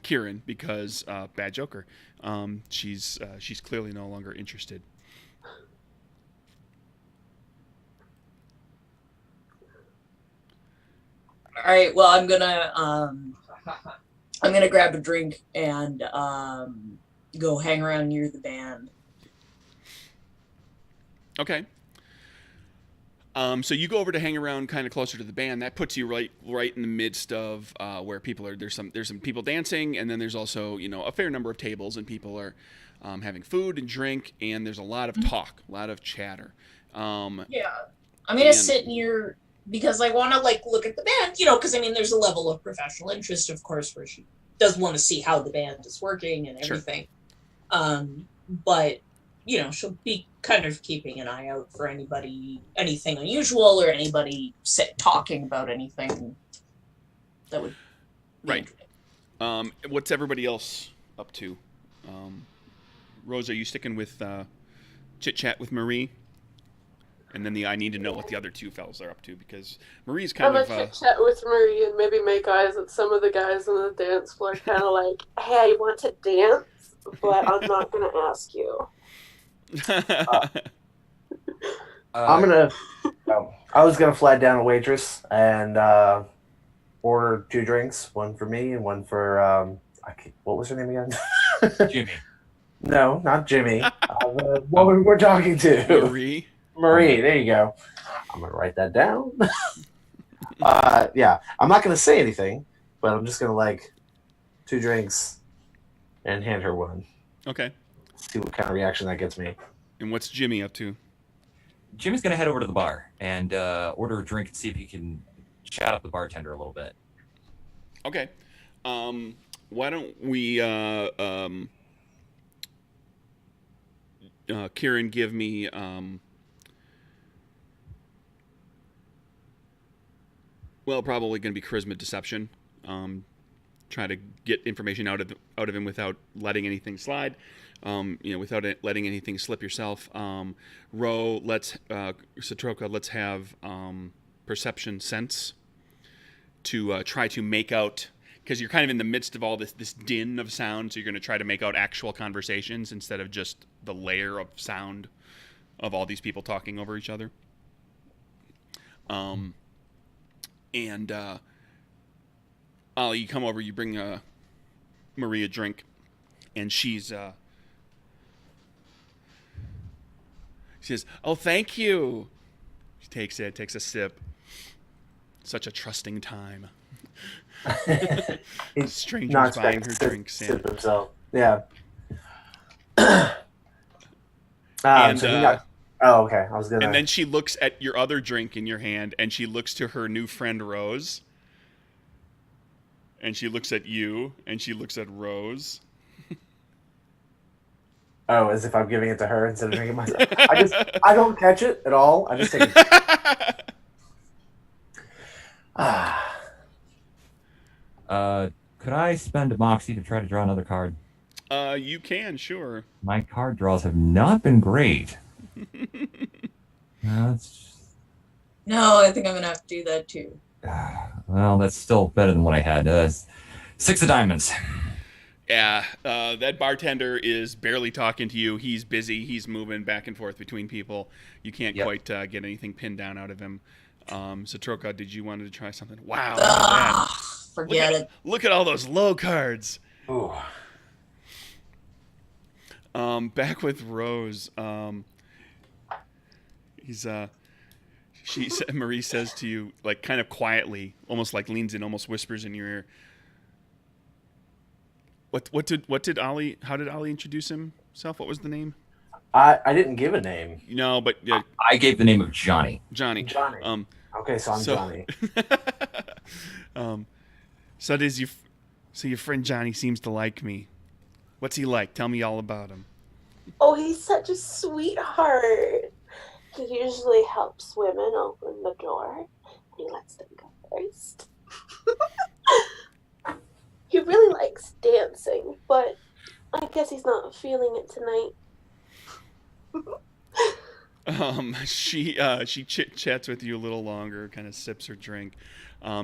Kieran because bad Joker. She's clearly no longer interested. All right. Well, I'm gonna grab a drink and go hang around near the band. Okay. So you go over to hang around kind of closer to the band. That puts you right in the midst of where people are. There's some people dancing, and then there's also a fair number of tables, and people are having food and drink, and there's a lot of talk, a lot of chatter. Yeah, I'm gonna sit near because I want to look at the band, because there's a level of professional interest, of course, where she does want to see how the band is working and everything. Sure. But she'll be kind of keeping an eye out for anything unusual or anybody talking about anything that would be right. What's everybody else up to? Rose, are you sticking with chit chat with Marie? And then I need to know what the other two fellas are up to, because Marie's kind of... I'm going to chit-chat with Marie and maybe make eyes at some of the guys on the dance floor, kind of like, hey, I want to dance, but I'm not going to ask you. I was going to flag down a waitress and order 2 drinks, one for me and one for... what was her name again? Jimmy. No, not Jimmy. The woman we're talking to. Marie, there you go. I'm going to write that down. Yeah, I'm not going to say anything, but I'm just going to 2 drinks and hand her one. Okay. See what kind of reaction that gets me. And what's Jimmy up to? Jimmy's going to head over to the bar and order a drink and see if he can chat up the bartender a little bit. Okay. Why don't we, Kieran, give me... probably going to be charisma deception. Try to get information out of him without letting anything slide. Without letting anything slip yourself. Satroka, let's have perception sense to try to make out, because you're kind of in the midst of all this din of sound, so you're going to try to make out actual conversations instead of just the layer of sound of all these people talking over each other. And Ollie, you come over, you bring Marie a drink, and she says, "Oh, thank you." She takes a sip. Such a trusting time. Strangers buying her drinks. Sip himself. Yeah. And so Oh, okay. I was gonna. And then she looks at your other drink in your hand, and she looks to her new friend Rose. And she looks at you, and she looks at Rose. Oh, as if I'm giving it to her instead of drinking myself. I don't catch it at all. I just take it. Could I spend a moxie to try to draw another card? You can, sure. My card draws have not been great. That's No, I think I'm gonna have to do that too. well, that's still better than what I had. 6 of diamonds. Yeah, that bartender is barely talking to you. He's busy. He's moving back and forth between people. You can't quite get anything pinned down out of him. So Troka, did you want to try something? Wow, look at that. Forget it. Look at all those low cards. Ooh. Back with Rose. Marie says to you, like kind of quietly, almost like leans in, almost whispers in your ear. What did Ollie? How did Ollie introduce himself? What was the name? I didn't give a name. No, but I gave the name of Johnny. Johnny. Okay, so I'm Johnny. So your friend Johnny seems to like me. What's he like? Tell me all about him. Oh, he's such a sweetheart. He usually helps women open the door. He lets them go first. He really likes dancing, but I guess he's not feeling it tonight. She chit-chats with you a little longer, kind of sips her drink.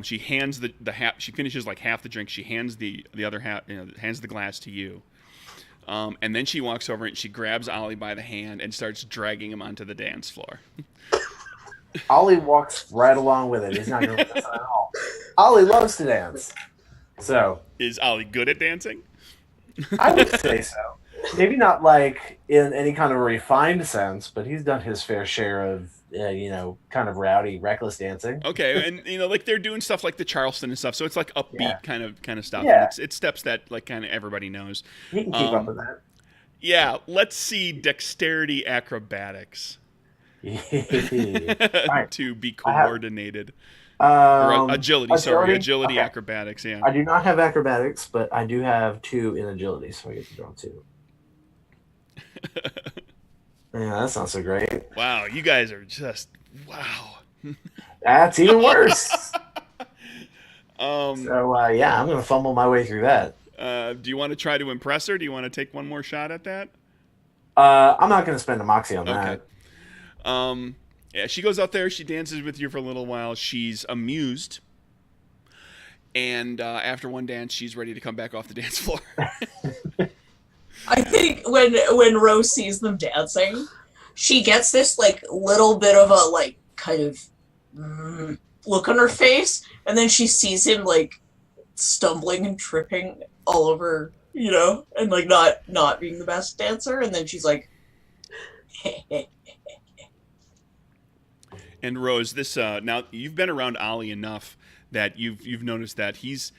She hands the half. She finishes like half the drink. She hands the other half. Hands the glass to you. And then she walks over and she grabs Ollie by the hand and starts dragging him onto the dance floor. Ollie walks right along with it. He's not going to miss at all. Ollie loves to dance. So is Ollie good at dancing? I would say so. Maybe not like in any kind of refined sense, but he's done his fair share of kind of rowdy, reckless dancing. Okay, and like they're doing stuff like the Charleston and stuff, so it's like upbeat kind of stuff. Yeah. And it's steps that like kind of everybody knows. He can keep up with that. Yeah, let's see dexterity acrobatics Right. to be coordinated. Agility, okay. acrobatics. Yeah. I do not have acrobatics, but I do have 2 in agility, so I get to draw 2. Yeah, that's not so great. Wow, you guys are just wow. That's even worse. I'm gonna fumble my way through that. Do you want to try to impress her? Do you want to take one more shot at that? I'm not gonna spend a moxie on that. Yeah, she goes out there. She dances with you for a little while. She's amused, and after one dance, she's ready to come back off the dance floor. I think when Rose sees them dancing, she gets this like little bit of a like kind of look on her face, and then she sees him like stumbling and tripping all over, and like not being the best dancer, and then she's like, And Rose, this now you've been around Ollie enough that you've noticed that he's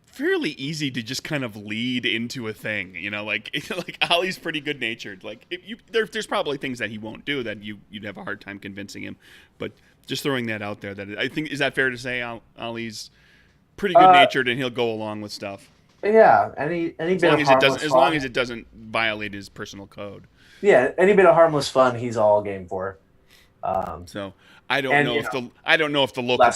fairly easy to just kind of lead into a thing, like Ollie's pretty good natured. Like there's probably things that he won't do that you'd have a hard time convincing him, but just throwing that out there, that I think, is that fair to say Ollie's pretty good natured and he'll go along with stuff. Yeah, any bit of harmless fun. As long as it doesn't violate his personal code. Yeah, any bit of harmless fun, he's all game for. So I don't know if the local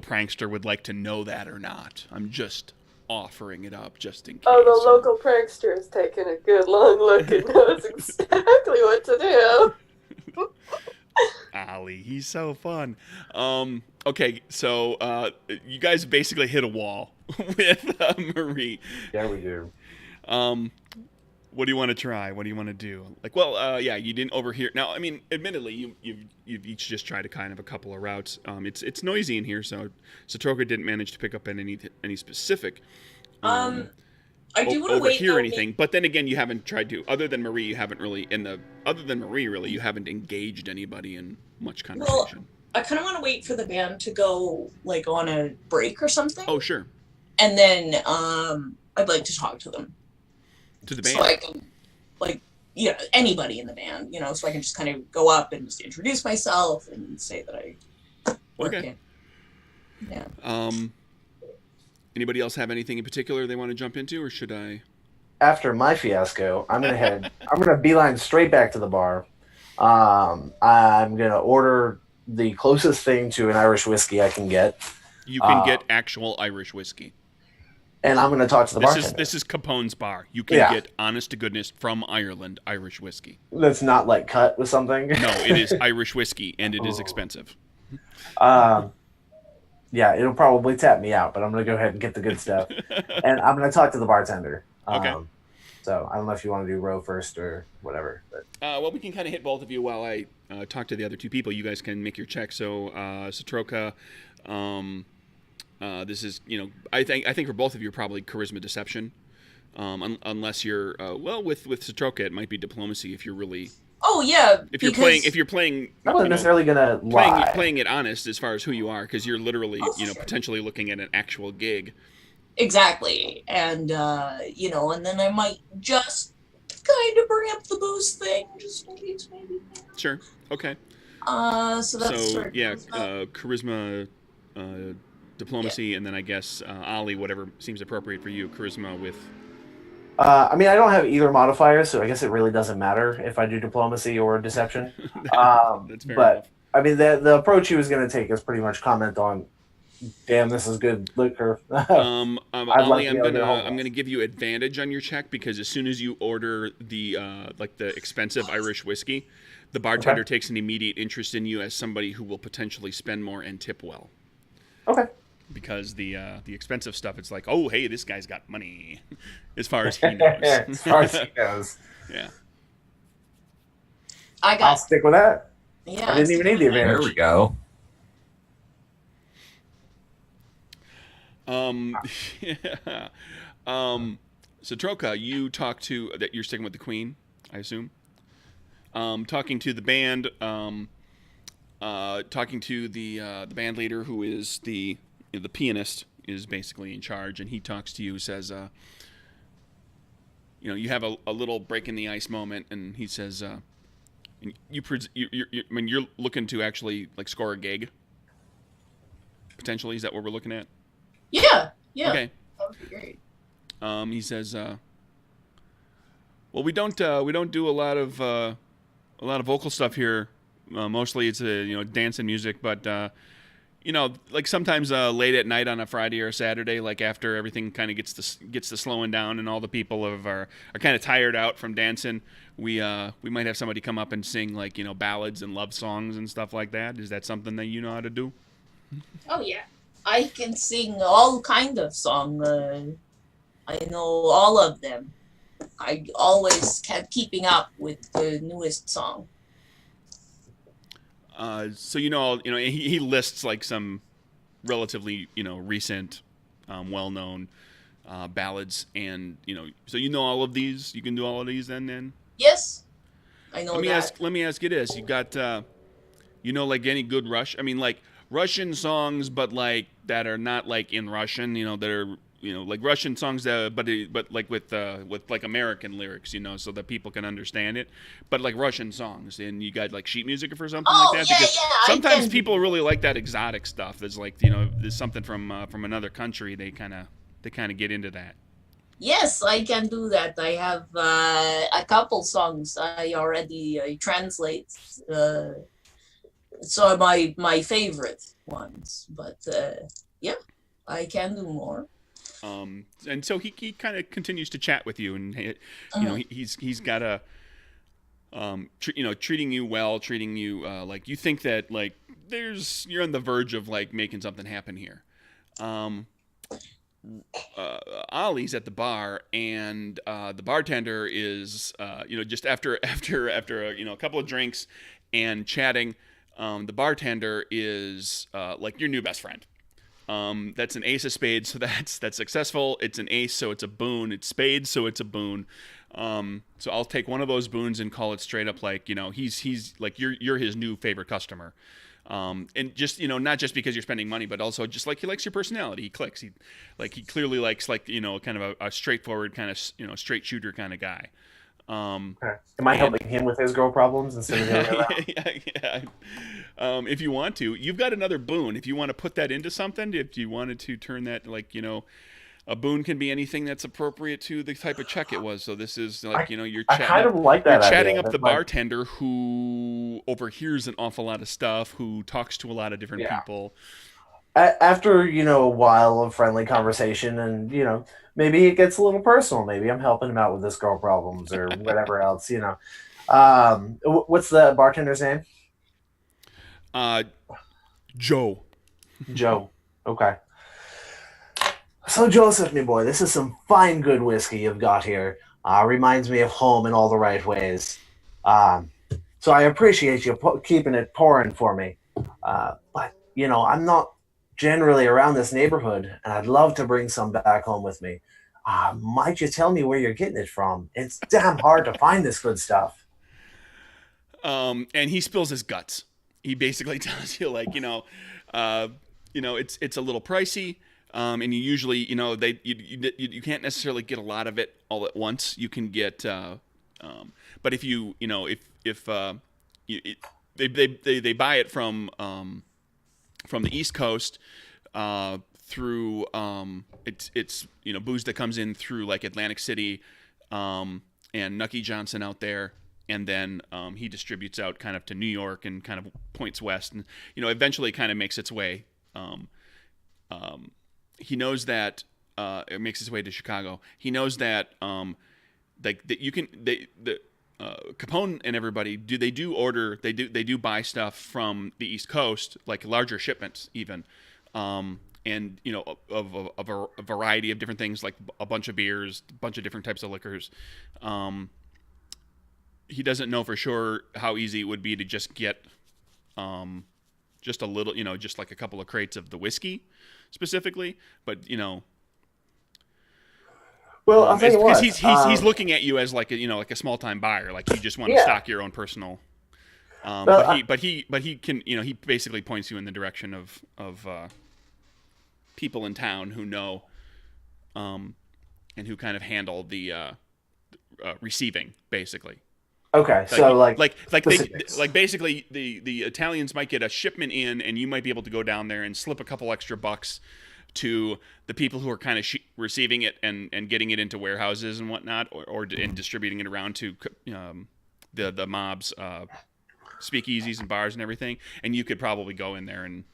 prankster would like to know that or not. I'm just offering it up just in case. Oh, the local prankster is taking a good long look and knows exactly what to do. Ollie, he's so fun. Okay, so you guys basically hit a wall with Marie. Yeah, we do. What do you want to try? What do you want to do? You didn't overhear. Now, I mean, admittedly, you've each just tried a couple of routes. It's noisy in here, so Troka didn't manage to pick up on any specific. I do want to overhear anything, but then again, you haven't tried to. Other than Marie, you haven't really you haven't engaged anybody in much conversation. Well, I kind of want to wait for the band to go like on a break or something. Oh, sure. And then I'd like to talk to them. To the band. So I can anybody in the band, so I can just kind of go up and just introduce myself and say that I work in. Yeah. Anybody else have anything in particular they want to jump into, or should I? After my fiasco, I'm gonna beeline straight back to the bar. I'm gonna order the closest thing to an Irish whiskey I can get. You can get actual Irish whiskey. And I'm gonna talk to the bartender. This is Capone's bar. You can get, honest to goodness, from Ireland, Irish whiskey. That's not like cut with something. No, it is Irish whiskey, and it is expensive. Yeah, it'll probably tap me out, but I'm going to go ahead and get the good stuff. And I'm going to talk to the bartender. Okay. So I don't know if you want to do row first or whatever. But. Well, we can kind of hit both of you while I talk to the other two people. You guys can make your check. So, Satroka, this is, I think for both of you, probably charisma deception. Unless you're, with Satroka, it might be diplomacy if you're really... Oh yeah, if you're playing, I wasn't necessarily gonna lie. Playing it honest as far as who you are, because you're literally, potentially looking at an actual gig. Exactly, and and then I might just kind of bring up the booze thing, just in case maybe. Sure. Okay. So that's charisma, diplomacy, and then I guess Ollie, whatever seems appropriate for you, charisma with. I don't have either modifier, so I guess it really doesn't matter if I do diplomacy or deception. That's fair enough. The approach he was going to take is pretty much comment on, damn, this is good liquor. Ollie, I'm gonna give you advantage on your check because as soon as you order the expensive Irish whiskey, the bartender takes an immediate interest in you as somebody who will potentially spend more and tip well. Okay. Because the expensive stuff, it's like, oh, hey, this guy's got money, as far as he knows. As far as he knows. Yeah. I'll stick with that. Yeah. I didn't even need the advantage. There we go. So Troka, you talk to that. You're sticking with the Queen, I assume. Talking to the band. Talking to the band leader, who is the pianist, is basically in charge, and he talks to you, says, you have a little break in the ice moment, and he says, you're looking to actually score a gig, potentially. Is that what we're looking at? Yeah. Okay. That would be great. He says, well, we don't do a lot of vocal stuff here. Mostly it's dance and music, but sometimes late at night on a Friday or a Saturday, after everything kind of gets to slowing down and all the people are kind of tired out from dancing, we might have somebody come up and sing ballads and love songs and stuff like that. Is that something that you know how to do? Oh yeah, I can sing all kind of song. I know all of them. I always kept keeping up with the newest song. So he lists some relatively recent, well-known ballads, and so all of these. You can do all of these then. Yes, I know. Let me ask you this: you got any good Russian songs, but that are not in Russian. That are Russian songs that, but with American lyrics, so that people can understand it. But Russian songs, and you got sheet music or something like that. Yeah, because yeah. Sometimes people really like that exotic stuff. There's there's something from another country. They kind of get into that. Yes, I can do that. I have a couple songs I already translate. So my favorite ones, but yeah, I can do more. And so he kind of continues to chat with you, and he's got a treating you well, treating you you think that you're on the verge of making something happen here. Ollie's at the bar, and the bartender is just after a couple of drinks and chatting, the bartender is your new best friend. That's an ace of spades, so that's successful. It's an ace, so it's a boon. It's spades, so it's a boon. So I'll take one of those boons and call it straight up he's you're his new favorite customer. And just not just because you're spending money, but also just he likes your personality. He clicks. He clearly likes kind of a straightforward kind of straight shooter kind of guy. Okay. Am I helping him with his girl problems instead of the other way around? yeah. If you want to, you've got another boon. If you want to put that into something, if you wanted to turn that, like, a boon can be anything that's appropriate to the type of check it was. So this is like, you're I chatting, kind of like that you're chatting idea. up the bartender who overhears an awful lot of stuff, who talks to a lot of different people. After, a while of friendly conversation and, maybe it gets a little personal. Maybe I'm helping him out with his girl problems or whatever else, What's the bartender's name? Joe. Joe. Okay. So, Joseph, me boy, this is some fine, good whiskey you've got here. Reminds me of home in all the right ways. So I appreciate you keeping it pouring for me. But, I'm not generally around this neighborhood, and I'd love to bring some back home with me. Might you tell me where you're getting it from? It's damn hard to find this good stuff. And he spills his guts. He basically tells you, like, it's a little pricey. And you usually, you can't necessarily get a lot of it all at once. You can get, but if you, they buy it from the East Coast, through, it's booze that comes in through like Atlantic City, and Nucky Johnson out there. And then he distributes out kind of to New York and kind of points west, and eventually kind of makes its way. He knows that it makes its way to Chicago. He knows that that you can Capone and everybody they do buy stuff from the East Coast, like larger shipments even, and of a variety of different things, like a bunch of beers, a bunch of different types of liquors. He doesn't know for sure how easy it would be to just get just a little, just like a couple of crates of the whiskey specifically, but well, I'll tell you what, he's looking at you as like a small time buyer, like you just want to stock your own personal. But he can, he basically points you in the direction of people in town who know, and who kind of handle the receiving, basically. Okay, so like basically the Italians might get a shipment in, and you might be able to go down there and slip a couple extra bucks to the people who are kind of receiving it and getting it into warehouses and whatnot, and distributing it around to the mobs, speakeasies and bars and everything. And you could probably go in there and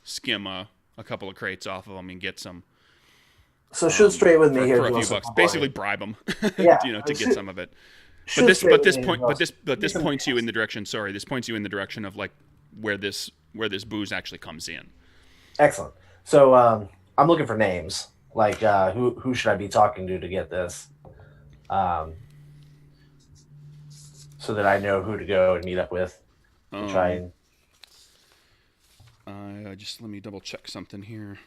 skim a couple of crates off of them and get some. So shoot straight with me here for a few bucks. Basically bribe them, to get some of it. This points you in the direction. Sorry, this points you in the direction of like where this booze actually comes in. Excellent. So I'm looking for names. Like who should I be talking to get this? So that I know who to go and meet up with. And try and. Just let me double check something here.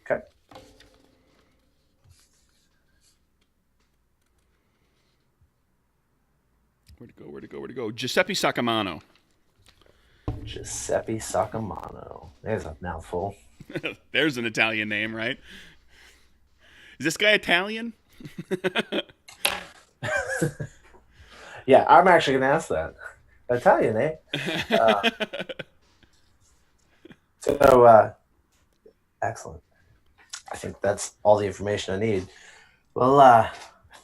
Okay. Where to go? Giuseppe Sacamano. Giuseppe Sacamano. There's a mouthful. There's an Italian name, right? Is this guy Italian? Yeah, I'm actually going to ask that. Italian, eh? Excellent. I think that's all the information I need. Well,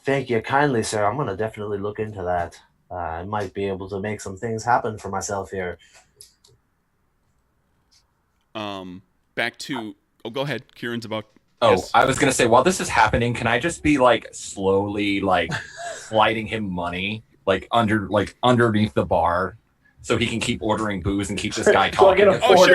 thank you kindly, sir. I'm going to definitely look into that. I might be able to make some things happen for myself here. Back to... Oh, go ahead. Kieran's about... Oh, yes. I was going to say, while this is happening, can I just be, like, slowly, like, sliding him money, like, underneath the bar, so he can keep ordering booze and keep this guy talking?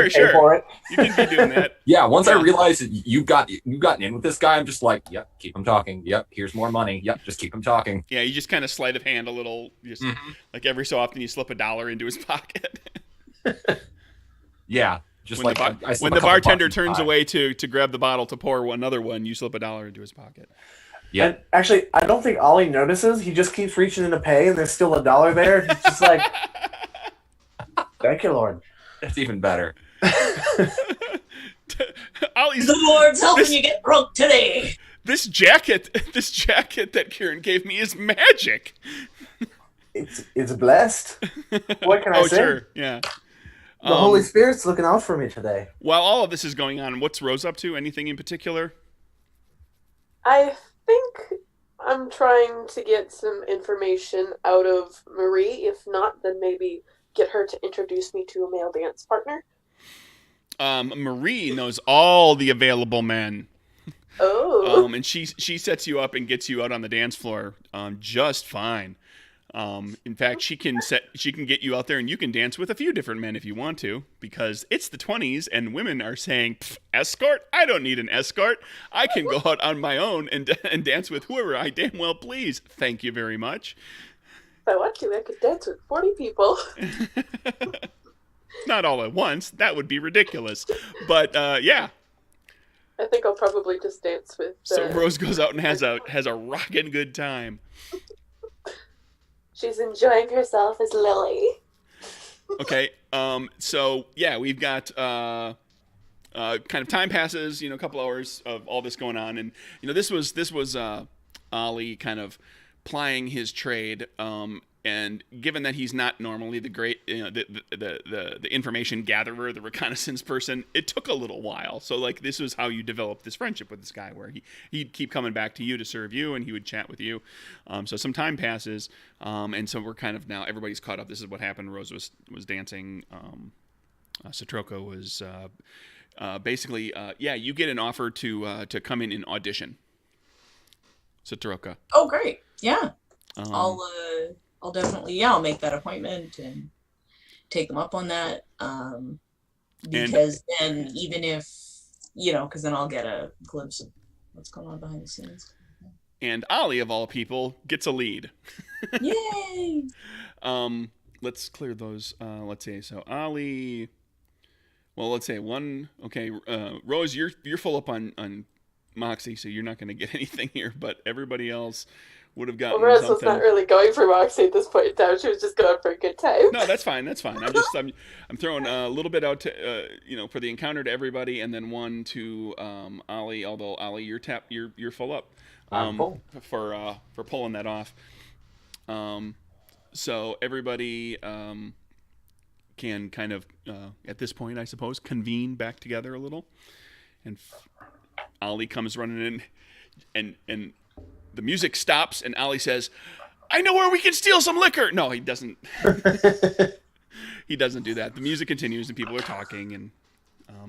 Sure. For it. You can be doing that. Yeah, once I realize that you've gotten in with this guy, I'm just like, yep, keep him talking. Yep, here's more money. Yep, just keep him talking. Yeah, you just kind of sleight of hand a little. Just, like every so often you slip $1 into his pocket. Yeah. Just when like when the bartender turns away to grab the bottle to pour another one, you slip $1 into his pocket. Yeah. And actually, I don't think Ollie notices. He just keeps reaching in to pay, and there's still $1 there. He's just like, "Thank you, Lord." That's even better. Ollie's, the Lord's helping you get drunk today. This jacket that Kieran gave me is magic. It's blessed. What can I Oh, say? sure, yeah. The Holy Spirit's looking out for me today. While all of this is going on, what's Rose up to? Anything in particular? I think I'm trying to get some information out of Marie. If not, then maybe get her to introduce me to a male dance partner. Marie knows all the available men. Oh. And she sets you up and gets you out on the dance floor just fine. In fact, she can get you out there and you can dance with a few different men if you want to, because it's the 20s and women are saying, escort? I don't need an escort. I can go out on my own and dance with whoever I damn well please. Thank you very much. If I want to, I could dance with 40 people. Not all at once. That would be ridiculous. But yeah. I think I'll probably just dance with. So Rose goes out and has a rockin' good time. She's enjoying herself as Lily. Okay. So yeah, we've got kind of time passes. A couple hours of all this going on, and this was Ollie kind of plying his trade. And given that he's not normally the great, the information gatherer, the reconnaissance person, it took a little while. So like this was how you developed this friendship with this guy, where he'd keep coming back to you to serve you, and he would chat with you. So some time passes, and so we're kind of now everybody's caught up. This is what happened. Rose was dancing. Satroko was basically you get an offer to come in and audition. Satroko. Oh, great! Yeah, I'll definitely, I'll make that appointment and take them up on that. Because then even if, because then I'll get a glimpse of what's going on behind the scenes. And Ollie, of all people, gets a lead. Yay! Let's clear those. Let's see. So Ollie, well, let's say one. Okay, Rose, you're full up on Moxie, so you're not going to get anything here. But everybody else would have gotten Rose something. was not really going for Moxie at this point in time. She was just going for a good time. No, that's fine. I'm throwing a little bit out to for the encounter to everybody, and then one to Ollie. Although Ollie, you're full up. Full. For pulling that off. So everybody can kind of at this point, I suppose, convene back together a little, and Ollie comes running in, and the music stops, and Ollie says, "I know where we can steal some liquor." No, he doesn't. He doesn't do that. The music continues, and people are talking. And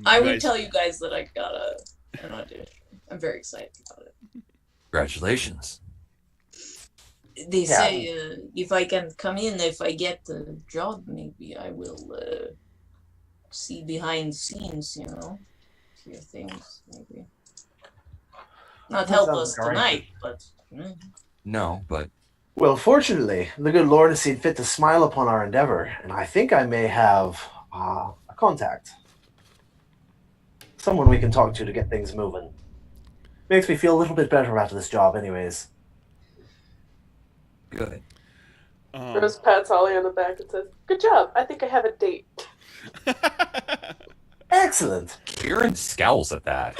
I would tell you guys that I got an audition. I'm very excited about it. Congratulations. They say if I can come in, if I get the job, maybe I will see behind the scenes. Hear things maybe. Not help us tonight, but... No, but... Well, fortunately, the good Lord has seen fit to smile upon our endeavor, and I think I may have a contact. Someone we can talk to get things moving. Makes me feel a little bit better after this job anyways. Good. Rose pats Ollie on the back and says, "Good job. I think I have a date." Excellent. Kieran scowls at that.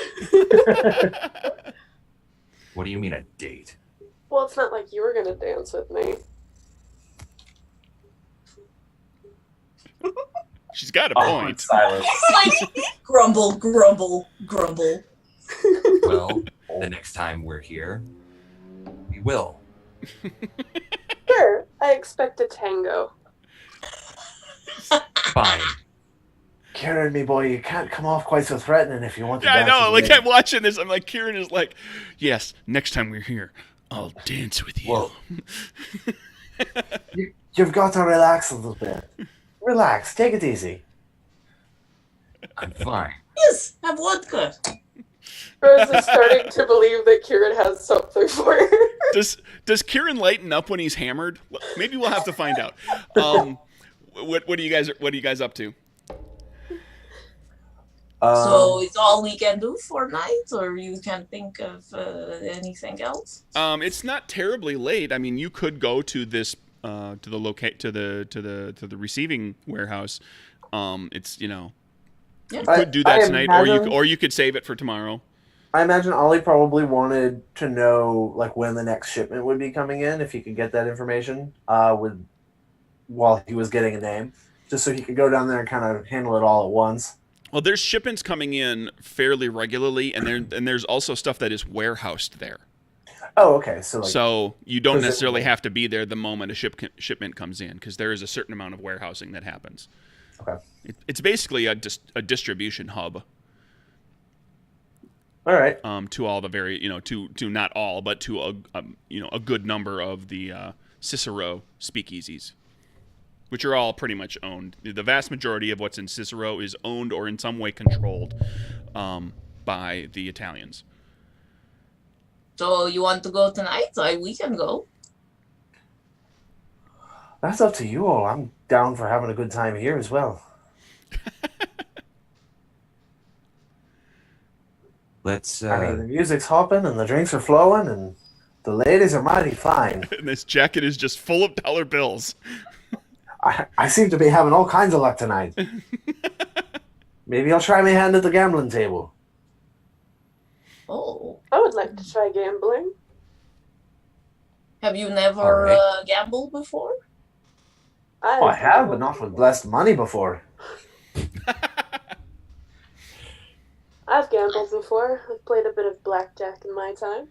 What do you mean a date? Well, it's not like you were going to dance with me. She's got a point. Silence. Grumble, grumble, grumble. Well, the next time we're here, we will. Sure, I expect a tango. Fine. Kieran, me boy, you can't come off quite so threatening if you want to Yeah, I dance know. with Like me. I'm watching this, I'm like, Kieran is like, "Yes, next time we're here, I'll dance with you." Whoa. You've got to relax a little bit. Relax. Take it easy. I'm fine. Yes, have vodka. Rose is starting to believe that Kieran has something for her. Does Kieran lighten up when he's hammered? Maybe we'll have to find out. What are you guys up to? So it's all we can do for night, or you can think of anything else? It's not terribly late. I mean, you could go to this to the receiving warehouse. It's Yeah. you could do that tonight, or you could save it for tomorrow. I imagine Ollie probably wanted to know like when the next shipment would be coming in, if he could get that information with while he was getting a name, just so he could go down there and kind of handle it all at once. Well, there's shipments coming in fairly regularly, and there's also stuff that is warehoused there. Oh, okay. So you don't necessarily presumably. have to be there the moment a shipment comes in, because there is a certain amount of warehousing that happens. Okay. It's basically a distribution hub. All right. To all the to not all, but to a good number of the Cicero speakeasies, which are all pretty much owned. The vast majority of what's in Cicero is owned or in some way controlled by the Italians. So you want to go tonight? We can go. That's up to you all. I'm down for having a good time here as well. Let's. I mean, the music's hopping and the drinks are flowing and the ladies are mighty fine. And this jacket is just full of dollar bills. I seem to be having all kinds of luck tonight. Maybe I'll try my hand at the gambling table. Oh. I would like to try gambling. Have you never All right. gambled before? I have, but not with blessed money before. I've gambled before. I've played a bit of blackjack in my time.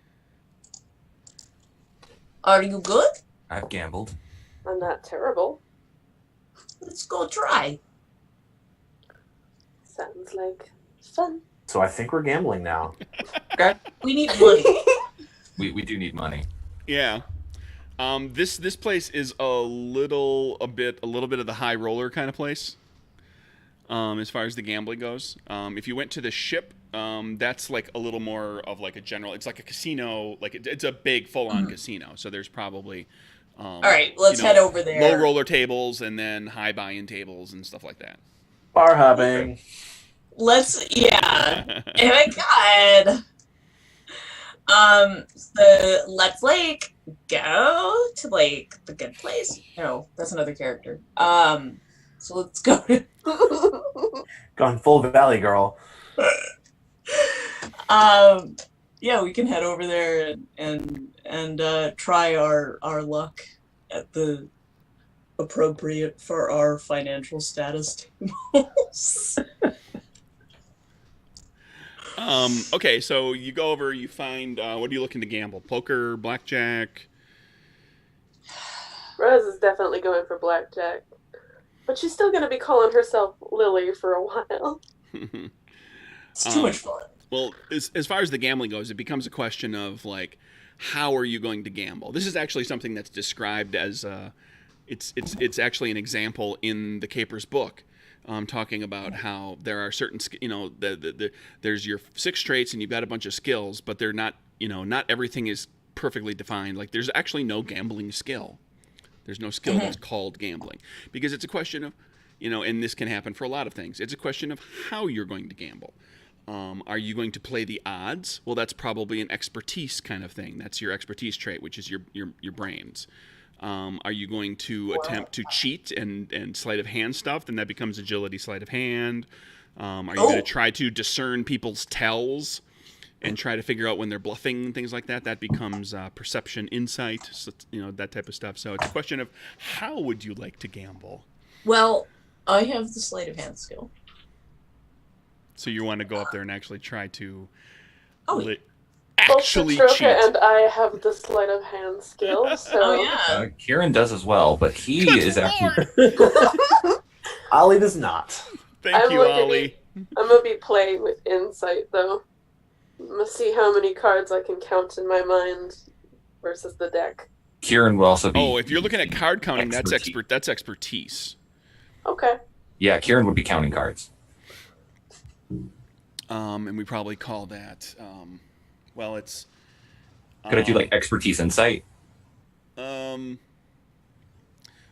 Are you good? I've gambled. I'm not terrible. Let's go try. Sounds like fun. So I think we're gambling now. Okay. We need money. We do need money. Yeah. This place is a little bit of the high roller kind of place. As far as the gambling goes, if you went to the ship, that's like a little more of like a general. It's like a casino, like it's a big full-on casino. So there's probably All right, let's head over there. low roller tables and then high buy-in tables and stuff like that. Bar hopping. Yeah. Oh my god. Let's like go to like the good place. No, that's another character. So let's go to Gone full Valley Girl. yeah, we can head over there and try our luck at the appropriate for our financial status tables. Okay, so you go over, you find what are you looking to gamble? Poker, blackjack? Rose is definitely going for blackjack. But she's still going to be calling herself Lily for a while. It's too much fun. Well, as far as the gambling goes, it becomes a question of like, how are you going to gamble? This is actually something that's described as it's actually an example in the CAPERS book, talking about how there are certain there's your 6 traits and you've got a bunch of skills, but they're not not everything is perfectly defined. Like there's actually no gambling skill. There's no skill that's called gambling, because it's a question of, and this can happen for a lot of things. It's a question of how you're going to gamble. Are you going to play the odds? Well, that's probably an expertise kind of thing. That's your expertise trait, which is your brains. Are you going to attempt to cheat and sleight of hand stuff? Then that becomes agility, sleight of hand. Are you going to try to discern people's tells and try to figure out when they're bluffing and things like that? That becomes perception, insight, so, that type of stuff. So it's a question of how would you like to gamble? Well, I have the sleight of hand skill. So you want to go up there and actually try to Both actually Patroka cheat. and I have the sleight of hand skill, so... Oh yeah. Kieran does as well, but he Good is actually. Lord! Ollie does not. Thank you, Ollie. I'm going to be playing with insight, though. I'm going to see how many cards I can count in my mind versus the deck. Kieran will also be. Oh, if you're looking at card counting, Expertise. that's expertise. Okay. Yeah, Kieran would be counting cards. And we probably call that, it's... Could I do like expertise insight? Well,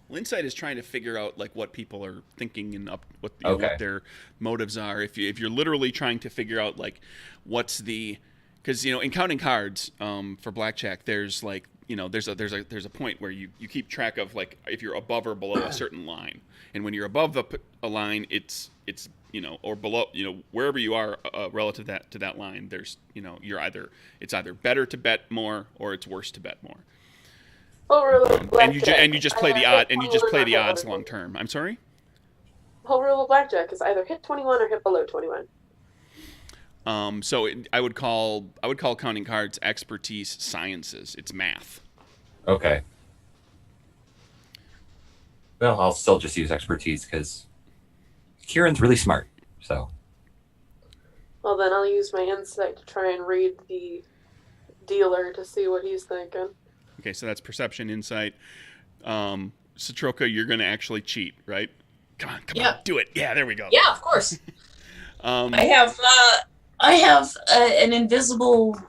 insight is trying to figure out like what people are thinking and what their motives are. If you're literally trying to figure out like what's the, because in counting cards for blackjack, there's like there's a point where you keep track of like if you're above or below a certain line, and when you're above a line, it's or below, wherever you are relative to that line, there's, it's either better to bet more or it's worse to bet more. And you just play the odds long term. I'm sorry? The whole rule of blackjack is either hit 21 or hit below 21. I would call counting cards expertise sciences. It's math. Okay. Well, I'll still just use expertise because Kieran's really smart. So. Well, then I'll use my insight to try and read the dealer to see what he's thinking. Okay, so that's perception, insight. Satroka, you're going to actually cheat, right? Come on, do it. Yeah, there we go. Yeah, of course. I have an invisible,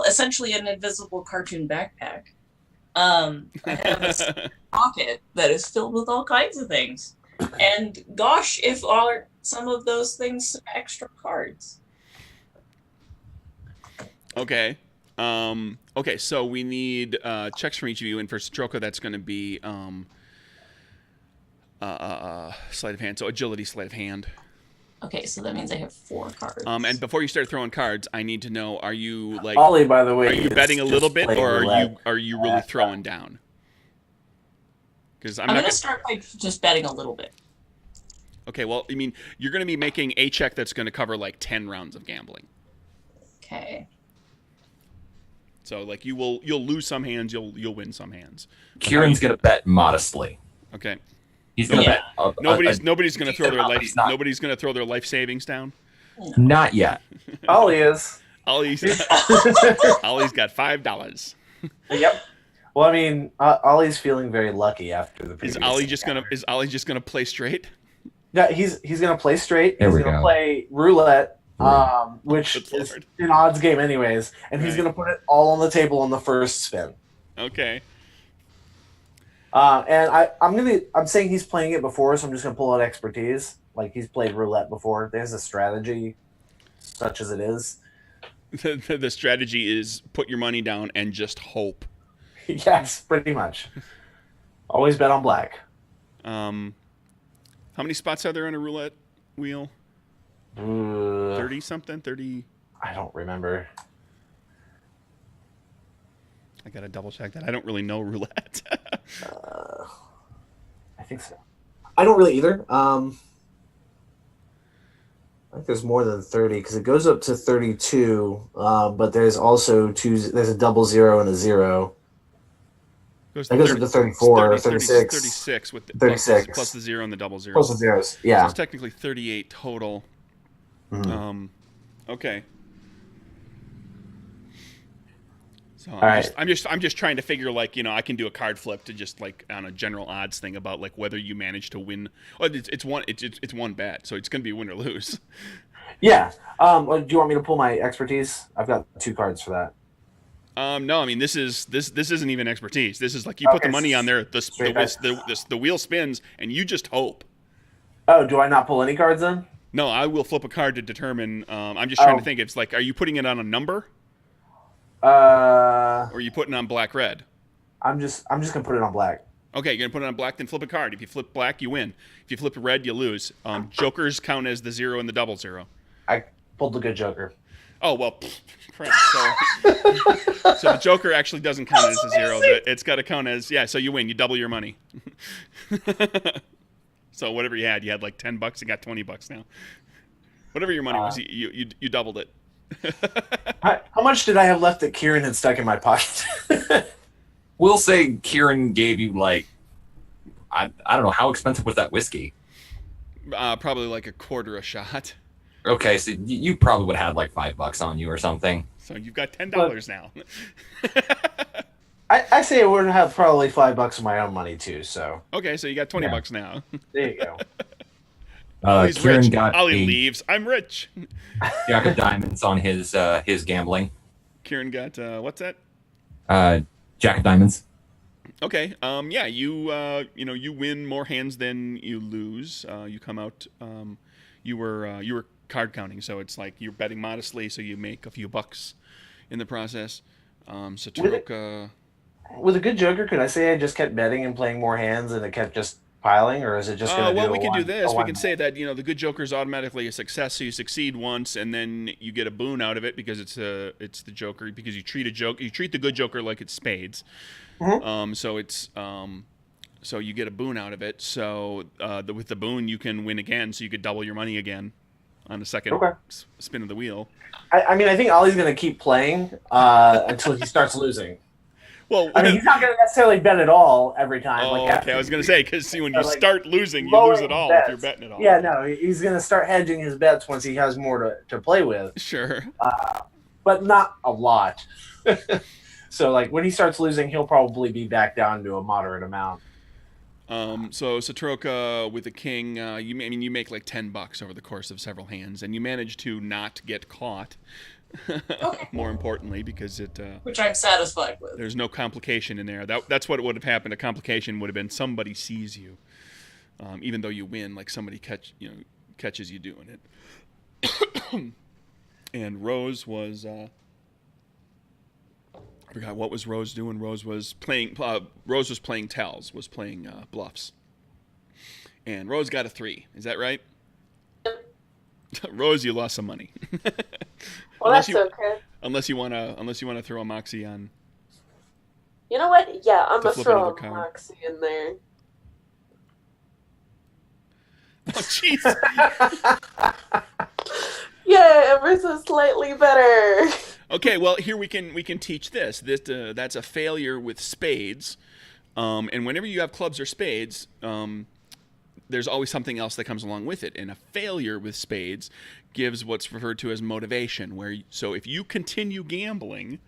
essentially an invisible cartoon backpack. I have a pocket that is filled with all kinds of things. And gosh, if are some of those things some extra cards. Okay. Okay, so we need checks from each of you, and for Satroka, that's going to be sleight of hand. So agility, sleight of hand. Okay, so that means I have 4 cards. And before you start throwing cards, I need to know: are you Ollie, by the way, are you betting a little bit, or roulette. are you really throwing down? Because I'm going to start by just betting a little bit. Okay, well, I mean, you're going to be making a check that's going to cover like 10 rounds of gambling. Okay. So you'll lose some hands, you'll win some hands. Kieran's going to bet modestly. Okay. He's going to bet. Nobody's going to throw their life. Nobody's going to throw their life savings down. Not yet. Ollie is. Ollie's got $5. Yep. Well, I mean, Ollie's feeling very lucky after the previous. Is Ollie just gonna play straight? Yeah, he's gonna play straight. There he's we gonna go. play roulette, which is an odds game anyways, and he's gonna put it all on the table on the first spin. Okay. And I'm saying he's playing it before, so I'm just gonna pull out expertise. Like he's played roulette before. There's a strategy, such as it is. The strategy is put your money down and just hope. Yes, pretty much. Always bet on black. How many spots are there on a roulette wheel? 30 something? 30? I don't remember. I gotta double check that. I don't really know roulette. I think so. I don't really either. I think there's more than 30 because it goes up to 32, but there's also there's a 00 and a 0. That goes up to 34 or 36. 36 with 36. Plus the 0 and the 00. Plus the zeros, yeah. So it's technically 38 total. Mm-hmm. Okay. So right. I'm just trying to figure I can do a card flip to just on a general odds thing about whether you manage to win. Oh, it's one bet, so it's gonna be win or lose. Yeah. Do you want me to pull my expertise? I've got 2 cards for that. No, I mean this isn't even expertise. This is you put the money on there, the wheel spins, and you just hope. Oh, do I not pull any cards then? No, I will flip a card to determine. I'm just trying to think. It's are you putting it on a number? Or are you putting it on black red? I'm just gonna put it on black. Okay, you're gonna put it on black, then flip a card. If you flip black, you win. If you flip red, you lose. Jokers count as the 0 and the 00. I pulled the good joker. Oh well, crap. So the joker actually doesn't count as a 0. It's got to count as So you win. You double your money. So whatever you had like $10. You got $20 now. Whatever your money was, you doubled it. How much did I have left that Kieran had stuck in my pocket? We'll say Kieran gave you I don't know, how expensive was that whiskey? Probably like a quarter a shot. Okay, so you probably would have had $5 on you or something. So you've got $10 now. I say I would have probably $5 of my own money too. So okay, so you got $20 now. There you go. Kieran rich. got Ollie leaves. I'm rich. Jack of Diamonds on his gambling. Kieran got what's that? Jack of Diamonds. Okay. Yeah. You win more hands than you lose. You come out. You were card counting, so it's you're betting modestly, so you make a few bucks in the process. So with a good joker, could I say I just kept betting and playing more hands, and it kept just piling, or is it just going to do well, we can do this. We one can say that the good joker is automatically a success, so you succeed once, and then you get a boon out of it because it's the joker, because you treat the good joker like it's spades. Mhm. So you get a boon out of it. So with the boon, you can win again, so you could double your money again on the second spin of the wheel. I mean, I think Ollie's going to keep playing until he starts losing. Well, I mean, he's not going to necessarily bet at all every time. Okay. I was going to say, because see, when you like, start losing, you lose it all bets. if you're betting it all. Yeah, no, he's going to start hedging his bets once he has more to play with. Sure. But not a lot. So, like, when he starts losing, he'll probably be back down to a moderate amount. So Satroka with the king, you make like $10 over the course of several hands, and you manage to not get caught. Okay. More importantly, because Which I'm satisfied with. there's no complication in there. That's what would have happened. A complication would have been somebody sees you, even though you win, like somebody catches you doing it. And Rose was. I forgot what was Rose doing. Rose was playing. Rose was playing tells. Was playing bluffs. And Rose got a 3. Is that right? Rose, you lost some money. Well, that's okay. Unless you wanna throw a moxie on. You know what? Yeah, I'm gonna flip throw another a card. moxie in there. Oh, jeez. Yeah, ever so slightly better. Okay, well here we can teach this. That's a failure with spades, and whenever you have clubs or spades, there's always something else that comes along with it. And a failure with spades gives what's referred to as motivation. So if you continue gambling,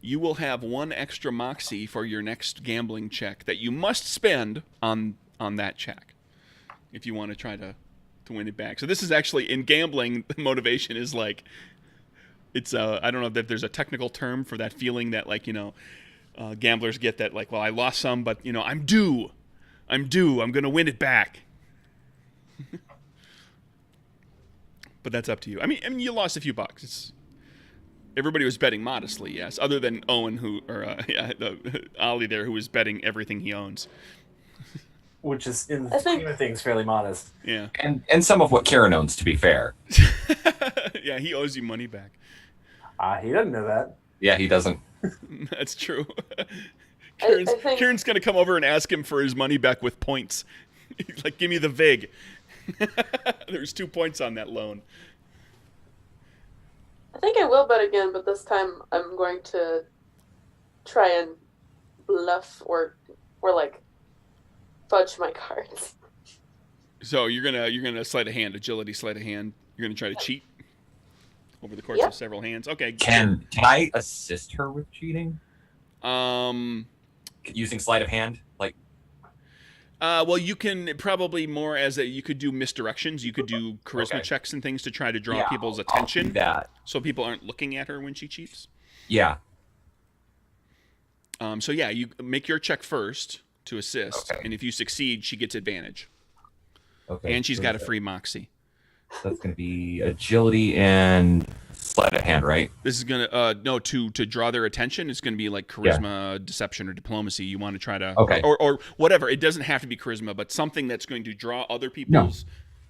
you will have 1 extra moxie for your next gambling check that you must spend on that check if you want to try to win it back. So this is actually, in gambling, the motivation is like, it's I don't know if there's a technical term for that feeling that, like, gamblers get, that like, well, I lost some, but I'm due, I'm going to win it back. But that's up to you. I mean, you lost a few bucks. Everybody was betting modestly, yes, other than Owen, Ollie there, who was betting everything he owns. Which is, in the scheme of things, fairly modest. Yeah. And some of what Kieran owns, to be fair. Yeah, he owes you money back. He doesn't know that. Yeah, he doesn't. That's true. I think... Kieran's going to come over and ask him for his money back with points. Like, give me the VIG. There's 2 points on that loan. I think I will bet again, but this time I'm going to try and bluff or like fudge my cards. So you're gonna sleight of hand, agility sleight of hand. You're gonna try to cheat over the course of several hands. Okay. Can I assist her with cheating? Using sleight of hand, like. Well, you can probably more you could do misdirections. You could do charisma checks and things to try to draw people's attention. I'll do that. So people aren't looking at her when she cheats. Yeah. So yeah, you make your check first to assist, and if you succeed, she gets advantage. Okay. And she's got a free moxie. That's going to be agility and sleight of hand, right? This is going to to draw their attention. It's going to be like charisma, deception, or diplomacy. You want to try to or whatever. It doesn't have to be charisma, but something that's going to draw other people's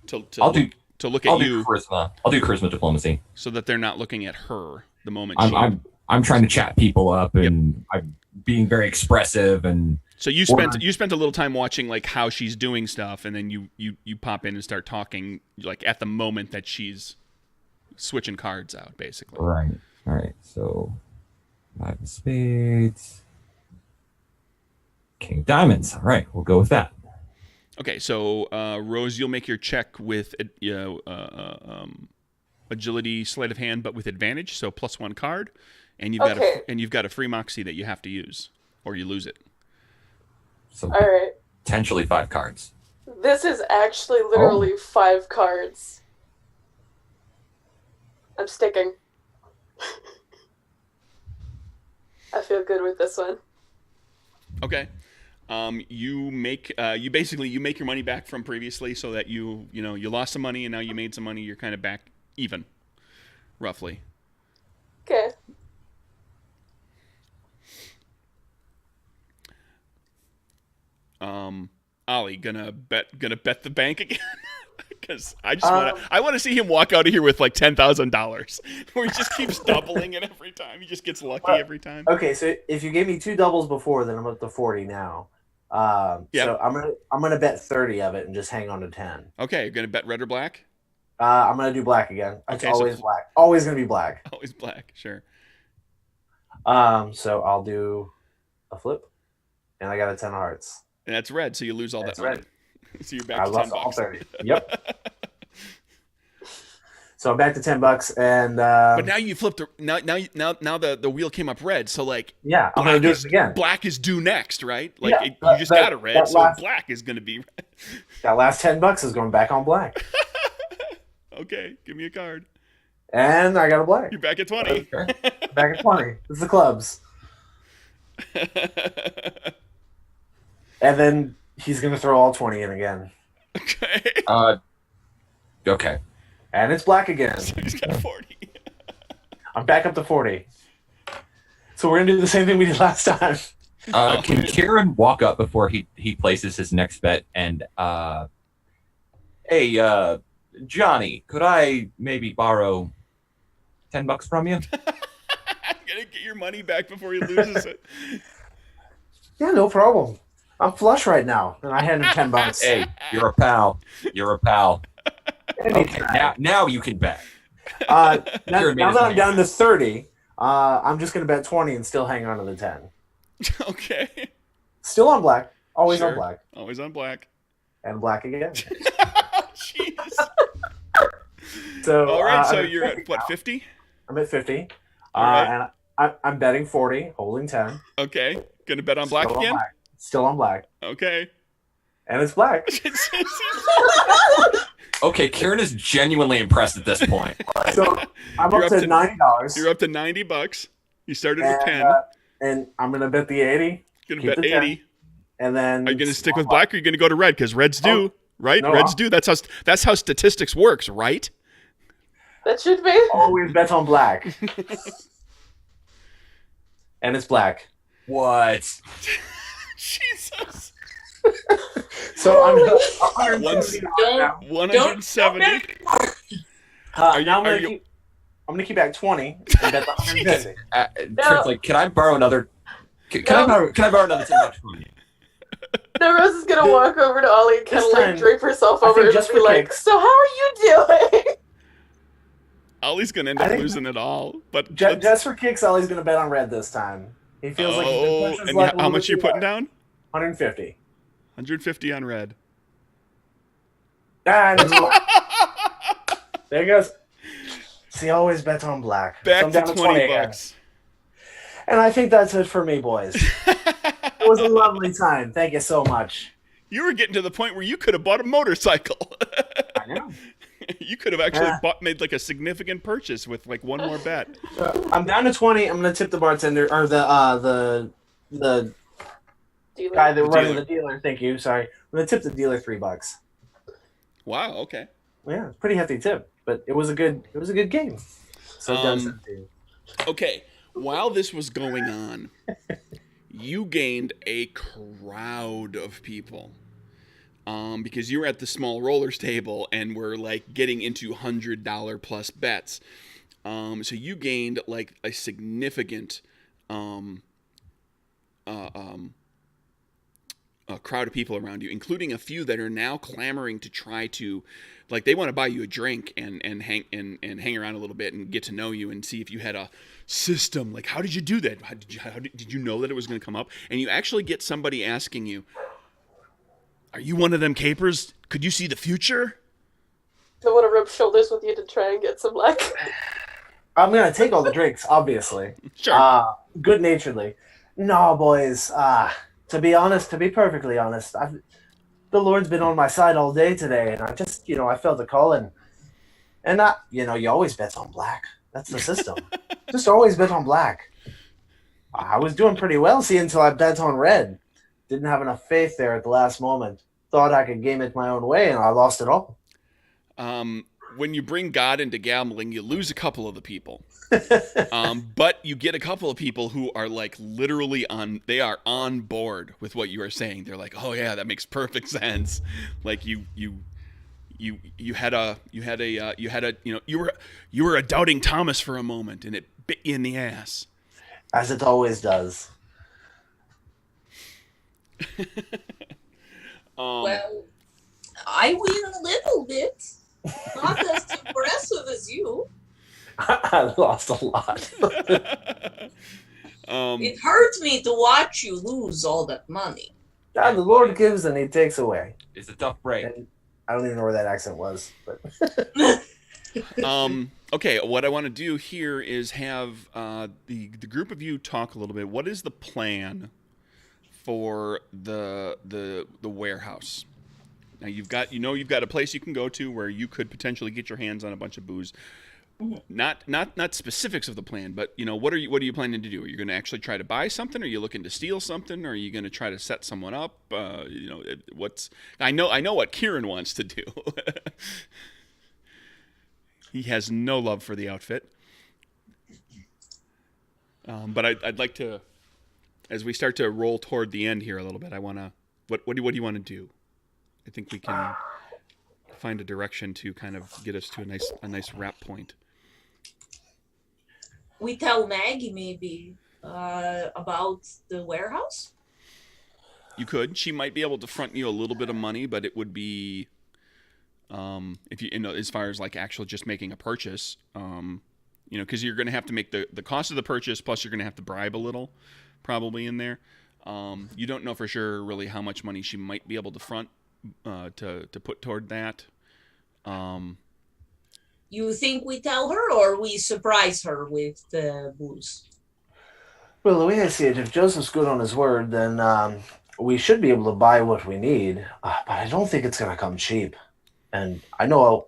to look at you. Charisma. I'll do charisma diplomacy, so that they're not looking at her the moment I'm trying to chat people up, and I'm being very expressive, and so you spent a little time watching like how she's doing stuff, and then you pop in and start talking like at the moment that she's switching cards out, basically. Right. All right. So 5 of spades, king of diamonds. All right, we'll go with that. Okay, so Rose, you'll make your check with agility, sleight of hand, but with advantage, so +1 card, and you've got a free moxie that you have to use, or you lose it. So all right, potentially 5 cards. This is actually literally 5 cards. I'm sticking. I feel good with this one. Okay. You make your money back from previously, so that you lost some money and now you made some money. You're kind of back even, roughly. Okay. Ollie, gonna bet the bank again? Because I want to see him walk out of here with like $10,000, where he just keeps doubling it every time. He just gets lucky every time. Okay, so if you gave me 2 doubles before, then I'm up to 40 now. So I'm gonna bet 30 of it and just hang on to 10. Okay, you're gonna bet red or black? I'm gonna do black again. It's Okay, always black. Always gonna be black. Always black, sure. So I'll do a flip, and I got a 10 of hearts. And that's red, so you lose all That's that money. red. So you're back I to lost $10. all 30. Yep. So I'm back to $10, and But now you flipped. Now the wheel came up red. So like, yeah, I'm gonna do it again. Black is due next, right? Like Yeah, you just got a red, so black is gonna be red. That last $10 is going back on black. Okay, give me a card. And I got a black. You're back at 20. Okay. Back at 20. It's the clubs. And then he's gonna throw all 20 in again. Okay. Okay. And it's black again. So he's got 40. I'm back up to 40. So we're gonna do the same thing we did last time. Can Kieran walk up before he places his next bet and hey, Johnny, could I maybe borrow $10 from you? I'm gonna get your money back before he loses it. Yeah, no problem. I'm flush right now, and I hand him $10. Hey, you're a pal. You're a pal. Okay, now you can bet. Now that I'm down to 30, I'm just gonna bet 20 and still hang on to the 10. Okay. Still on black. Always Sure. on black. Always on black. And black again. Jeez. So All right, so I'm you're at 50 what, now. 50? I'm at 50. All right. And I'm betting 40, holding 10. Okay. Gonna bet on black Still again? Still on black. Okay. And it's black. Okay, Kieran is genuinely impressed at this point. So I'm You're up to $90. You're up to $90. You started with 10. And I'm going to bet the 80. Gonna keep bet the 10, 80. And then... Are you gonna stick with black or are you gonna go to red? Because red's due, right? no, Red's due. That's how statistics works, right? That should be. Always bet on black. And it's black. What? Jesus. So I'm One- 170 now. 170. Now I'm gonna keep back 20 and bet the 150. Trent's like, can I borrow another? Can I borrow another $10 from you? No, Rose is gonna walk over to Ollie and kind of This like time, drape herself I over think and just be for like, kicks. "So how are you doing?" Ollie's gonna end I up think- losing it all. But Just for kicks, Ollie's gonna bet on red this time. He feels like he's been pushed his and luck a how little much bit are you too putting hard. down? 150. 150 on red. And it's black. There he goes. So he always bets on black. So Back I'm to down 20 again. bucks. And I think that's it for me, boys. It was a lovely time. Thank you so much. You were getting to the point where you could have bought a motorcycle. I know. You could have actually made like a significant purchase with like one more bet. I'm down to 20. I'm gonna tip the bartender or the Dealer. guy that The running dealer. the dealer. Thank you. Sorry. I'm gonna tip the dealer $3. Wow. Okay. Yeah, it's a pretty hefty tip, but it was a good game. So done. 17. Okay. While this was going on, you gained a crowd of people. Because you were at the small rollers table and were like getting into $100 plus bets. So you gained like a significant a crowd of people around you, including a few that are now clamoring to try to, like, they want to buy you a drink and hang around a little bit and get to know you and see if you had a system. Like, how did you do that? How did you know that it was going to come up? And you actually get somebody asking you, "Are you one of them capers? Could you see the future?" I want to rub shoulders with you to try and get some luck. I'm gonna take all the drinks, obviously. Sure. Good naturedly. No, boys. To be honest, to be perfectly honest, the Lord's been on my side all day today, and I just, I felt the call, and you always bet on black. That's the system. Just always bet on black. I was doing pretty well, until I bet on red. Didn't have enough faith there at the last moment. Thought I could game it my own way, and I lost it all. when you bring God into gambling, you lose a couple of the people. But you get a couple of people who are like literally they are on board with what you are saying. They're like, oh yeah, that makes perfect sense. Like you were a doubting Thomas for a moment, and it bit you in the ass. As it always does. Well, I win a little bit. Not as impressive as you. I lost a lot. It hurts me to watch you lose all that money. God, the Lord gives and He takes away. It's a tough break. And I don't even know where that accent was. But Okay, what I want to do here is have the group of you talk a little bit. What is the plan for the warehouse? Now you've got a place you can go to where you could potentially get your hands on a bunch of booze. Not specifics of the plan, but what are you planning to do? Are you going to actually try to buy something? Are you looking to steal something? Or are you going to try to set someone up? I know what Kieran wants to do. He has no love for the outfit. But I'd like to, as we start to roll toward the end here a little bit, I want to. What do you want to do? I think we can find a direction to kind of get us to a nice wrap point. We tell Maggie maybe about the warehouse. You could. She might be able to front you a little bit of money, but it would be, if you as far as like actually just making a purchase, because you're going to have to make the cost of the purchase plus you're going to have to bribe a little, probably in there. You don't know for sure really how much money she might be able to front to put toward that. You think we tell her or we surprise her with the booze? well, the way I see it, if Joseph's good on his word, then we should be able to buy what we need. But I don't think it's going to come cheap. And I know,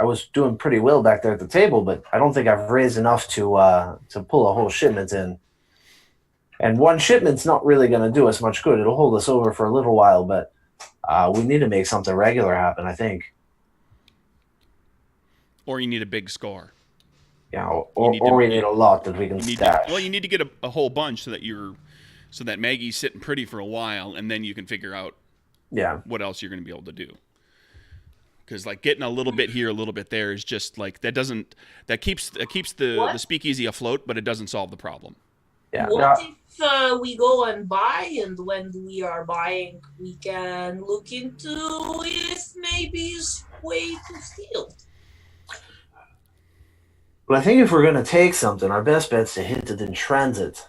I was doing pretty well back there at the table, but I don't think I've raised enough to pull a whole shipment in. And one shipment's not really going to do us much good. It'll hold us over for a little while, but we need to make something regular happen, I think. Or you need a big score. Yeah, or we need a lot that we can stash. You need to get a whole bunch so that Maggie's sitting pretty for a while, and then you can figure out what else you're going to be able to do. Because like getting a little bit here, a little bit there is just like that keeps the speakeasy afloat, but it doesn't solve the problem. Yeah. What if we go and buy, and when we are buying, we can look into if maybe it's way to steal? Well, I think if we're going to take something, our best bet's to hit it in transit.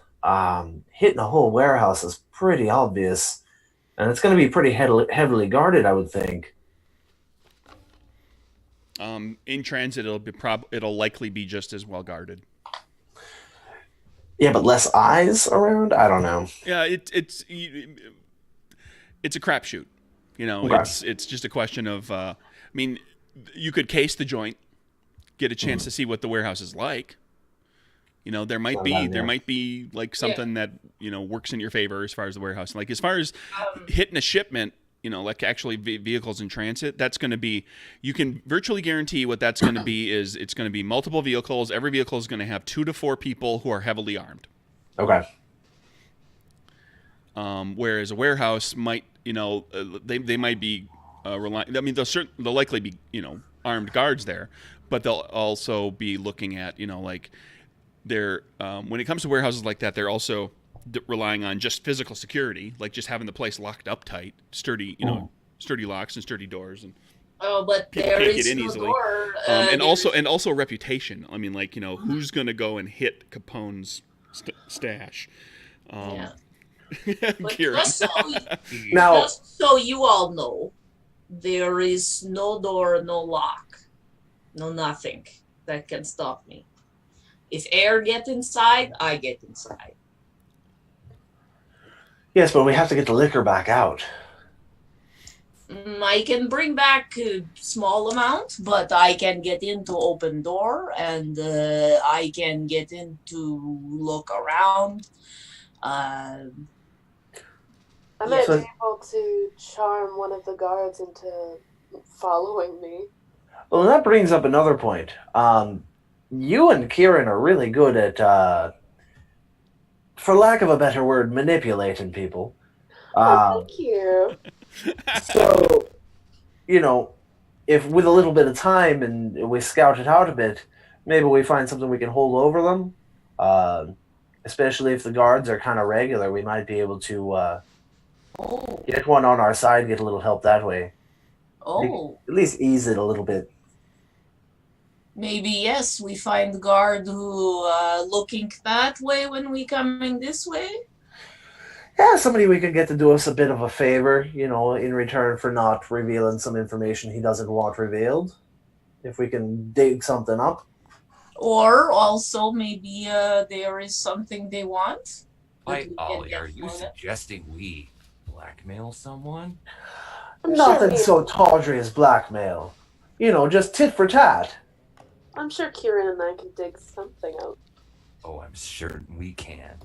Hitting a whole warehouse is pretty obvious, and it's going to be pretty heavily guarded, I would think. In transit, it'll likely be just as well guarded. Yeah, but less eyes around? I don't know. Yeah, it's a crapshoot. Okay. It's just a question of. You could case the joint, get a chance to see what the warehouse is like. There might be like something that works in your favor as far as the warehouse. Like as far as hitting a shipment, like actually vehicles in transit, that's going to be. You can virtually guarantee what that's going to be is it's going to be multiple vehicles. Every vehicle is going to have 2 to 4 people who are heavily armed. Okay. Whereas a warehouse might, they might be relying. I mean, they'll likely be armed guards there, but they'll also be looking at like they're when it comes to warehouses like that, they're also relying on just physical security, like just having the place locked up tight, sturdy locks and sturdy doors, and but there can't is get in no easily. door. And also reputation. I mean, like who's going to go and hit Capone's stash? But Kieran. just so you all know, there is no door, no lock, no nothing that can stop me. If air gets inside, I get inside. Yes, but we have to get the liquor back out. I can bring back a small amount, but I can get into open door, and I can get into look around. I might be able to charm one of the guards into following me. Well, that brings up another point. You and Kieran are really good at, for lack of a better word, manipulating people. Oh, thank you. So, if with a little bit of time and we scout it out a bit, maybe we find something we can hold over them. Especially if the guards are kind of regular, we might be able to get one on our side, get a little help that way. Oh, At least ease it a little bit. maybe yes. We find the guard who looking that way when we coming this way. Yeah, somebody we can get to do us a bit of a favor, in return for not revealing some information he doesn't want revealed. If we can dig something up. Or also maybe there is something they want. By Ollie, are you suggesting we blackmail someone? Nothing so tawdry as blackmail. Just tit for tat. I'm sure Kieran and I can dig something out. Oh, I'm certain we can.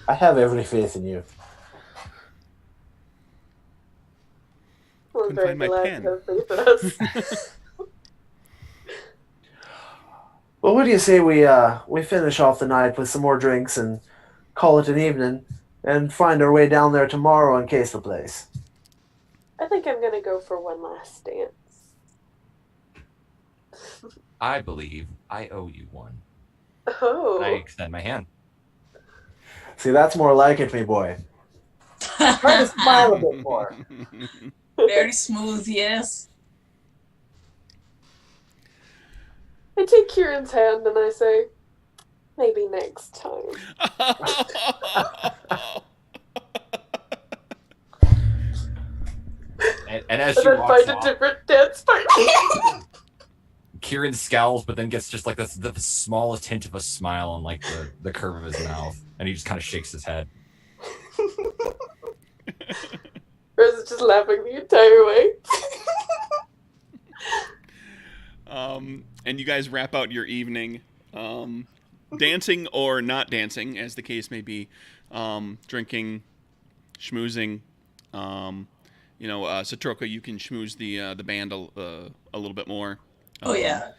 I have every faith in you. Well, I'm Couldn't very find my glad pen. you have faith in us. Well, what do you say we finish off the night with some more drinks and call it an evening, and find our way down there tomorrow and case the place? I think I'm gonna go for one last dance. I believe I owe you one. Oh. I extend my hand. See, that's more like it, me boy. Try to smile a bit more. Very smooth, yes. I take Kieran's hand and I say, maybe next time. And as And she then walks find a off, different dance partner. Kieran scowls, but then gets just like the smallest hint of a smile on like the curve of his mouth, and he just kind of shakes his head. Rose is just laughing the entire way. And you guys wrap out your evening, dancing or not dancing, as the case may be, drinking, schmoozing. Satroka, you can schmooze the band a little bit more. Oh yeah.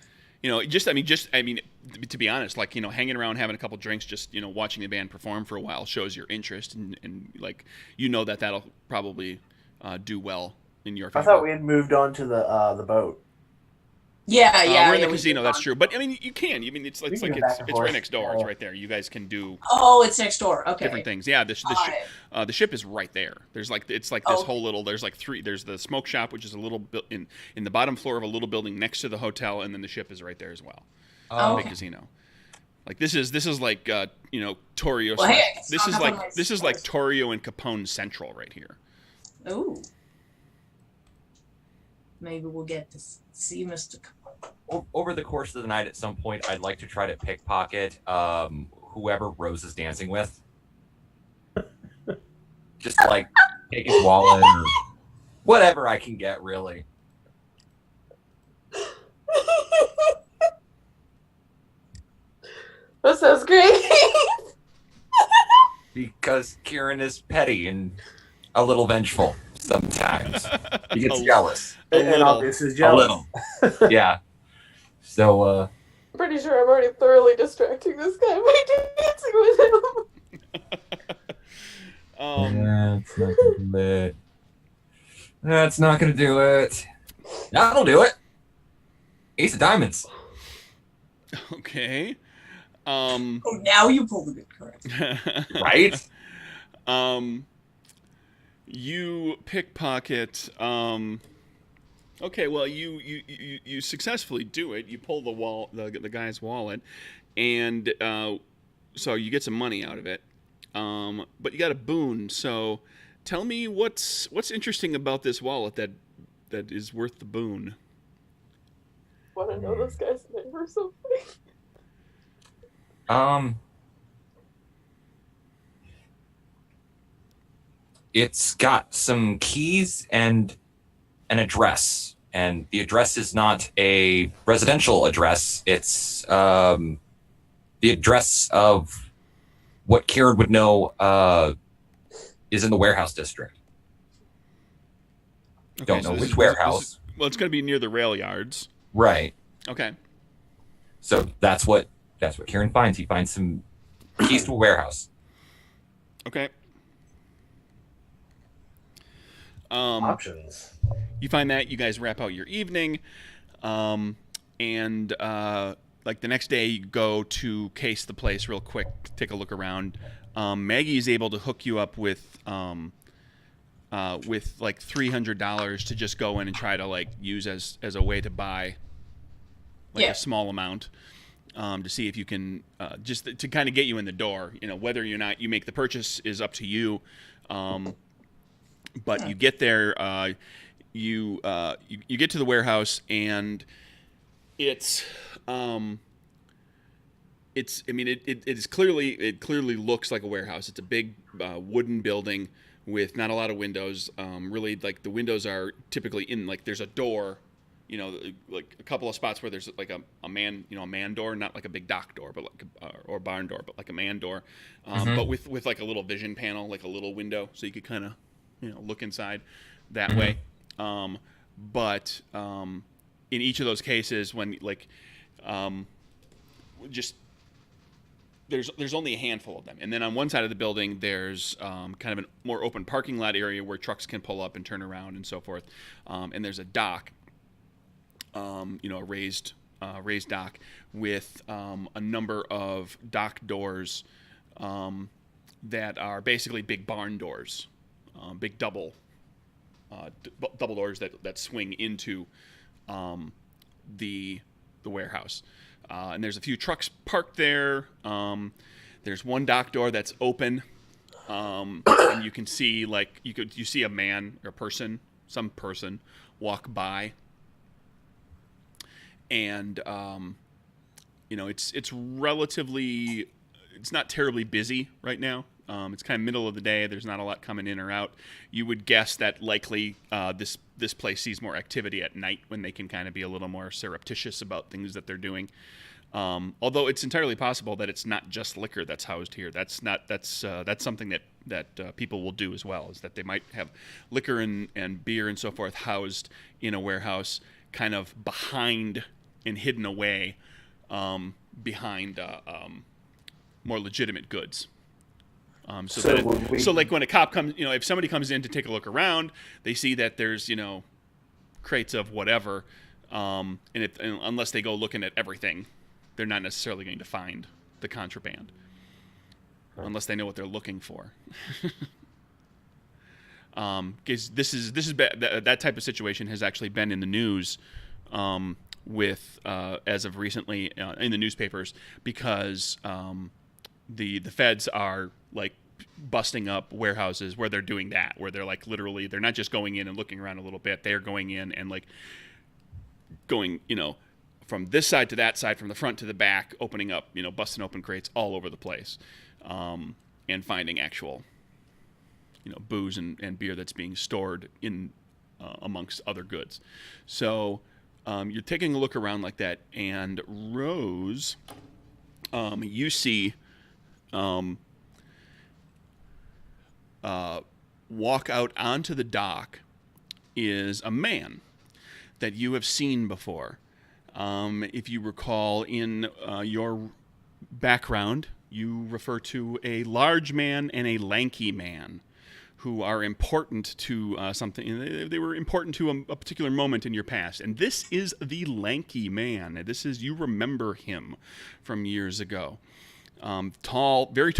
To be honest, hanging around, having a couple drinks, just watching the band perform for a while shows your interest, and that'll probably do well in your favor. I thought we had moved on to the boat. Yeah, we're in the casino. That's true, but you can. It's can like go back it's and right forth. next door. It's right there. You guys can do Oh, it's next door. Okay. different things. Yeah, the ship is right there. There's this whole little. There's three. There's the smoke shop, which is a little in the bottom floor of a little building next to the hotel, and then the ship is right there as well. Oh, Big casino. This is like Torrio. Well, hey, this is like Torrio and Capone Central right here. Ooh. Maybe we'll get to see Mr. Over the course of the night, at some point, I'd like to try to pickpocket whoever Rose is dancing with. Just like take his wallet or whatever I can get, really. That sounds great. Because Kieran is petty and a little vengeful sometimes. He gets jealous. And obviously A jealous. little. Yeah. So, I'm pretty sure I'm already thoroughly distracting this guy by dancing with him. That's not gonna do it. That'll do it. Ace of diamonds. Okay. Oh, now you pull the good card. Right? You pickpocket. Okay, well, you successfully do it. You pull the guy's wallet, and so you get some money out of it. But you got a boon. So, tell me what's interesting about this wallet that is worth the boon. Want to know this guy's name or something? It's got some keys and an address, and the address is not a residential address. It's the address of what Kieran would know is in the warehouse district. Okay, Don't so know this which is- warehouse, Well, it's going to be near the rail yards. Right. Okay. So that's what Kieran finds. He finds some keys to a warehouse. Okay. Options. You find that, you guys wrap out your evening, and like the next day you go to case the place real quick, take a look around. Maggie is able to hook you up with like $300 to just go in and try to like use as a way to buy like a small amount, to see if you can just to kind of get you in the door. You know, whether or not you make the purchase is up to you. But you get there, you get to the warehouse, and it's I mean, it clearly looks like a warehouse. It's a big wooden building with not a lot of windows. Really, like the windows are typically in, like, there's a door, you know, like a couple of spots where there's like a man door, not like a big dock door, but like or barn door, but like a man door, but with like a little vision panel, like a little window, so you could kind of, you know, look inside that way. But in each of those cases, when like just there's only a handful of them, and then on one side of the building there's kind of a more open parking lot area where trucks can pull up and turn around and so forth, and there's a dock, you know, a raised dock with a number of dock doors that are basically big barn doors, big double doors that swing into the warehouse. And there's a few trucks parked there. There's one dock door that's open, and you can see, like, you see a man or some person walk by, and you know, it's relatively, it's not terribly busy right now. It's kind of middle of the day. There's not a lot coming in or out. You would guess that likely this place sees more activity at night, when they can kind of be a little more surreptitious about things that they're doing. Although it's entirely possible that it's not just liquor that's housed here. That's something that people will do as well, is that they might have liquor and beer and so forth housed in a warehouse, kind of behind and hidden away behind more legitimate goods. So like when a cop comes, you know, if somebody comes in to take a look around, they see that there's, you know, crates of whatever, and unless they go looking at everything, they're not necessarily going to find the contraband, unless they know what they're looking for. Because that type of situation has actually been in the news, with as of recently in the newspapers, because the feds are like busting up warehouses where they're doing that, where they're like literally, they're not just going in and looking around a little bit, they're going in and like going, you know, from this side to that side, from the front to the back, opening up, you know, busting open crates all over the place, and finding actual, you know, booze and beer that's being stored in amongst other goods. So you're taking a look around like that, and Rose, you see walk out onto the dock is a man that you have seen before. If you recall, in your background, you refer to a large man and a lanky man who are important to something. They were important to a particular moment in your past. And this is the lanky man. You remember him from years ago. Tall, very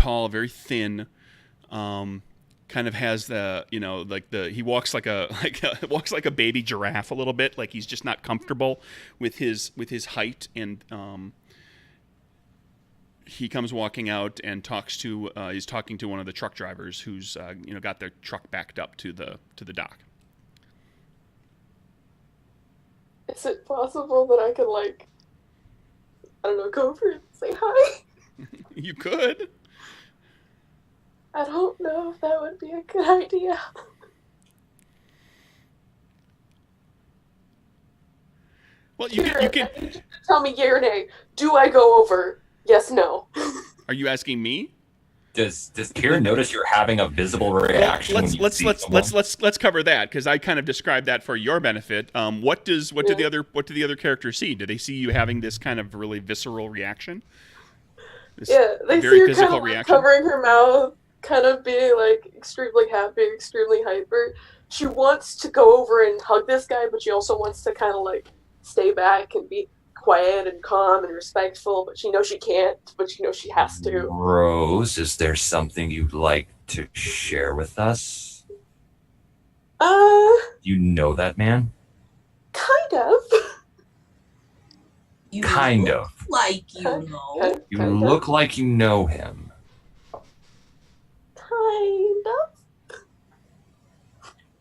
thin, kind of has the, you know, like he walks like a baby giraffe a little bit, like he's just not comfortable with his height, and he comes walking out and he's talking to one of the truck drivers who's you know, got their truck backed up to the dock. Is it possible that I could, like, I don't know, go over and say hi? You could. I don't know if that would be a good idea. Well, you can. I need you to tell me yay or nay. Do I go over? Yes, no. Are you asking me? Does Kieran notice you're having a visible reaction? Well, when you see someone? let's cover that, because I kind of described that for your benefit. What do the other characters see? Do they see you having this kind of really visceral reaction? This they very see her physical kind of like reaction. covering her mouth, kind of being like extremely happy, extremely hyper. She wants to go over and hug this guy, but she also wants to kind of like stay back and be quiet and calm and respectful, but she knows she can't, but she knows she has to. Rose, is there something you'd like to share with us? You know that man? Kind of. You Kind look of. like you know. You Kind look like you know him. Kind of.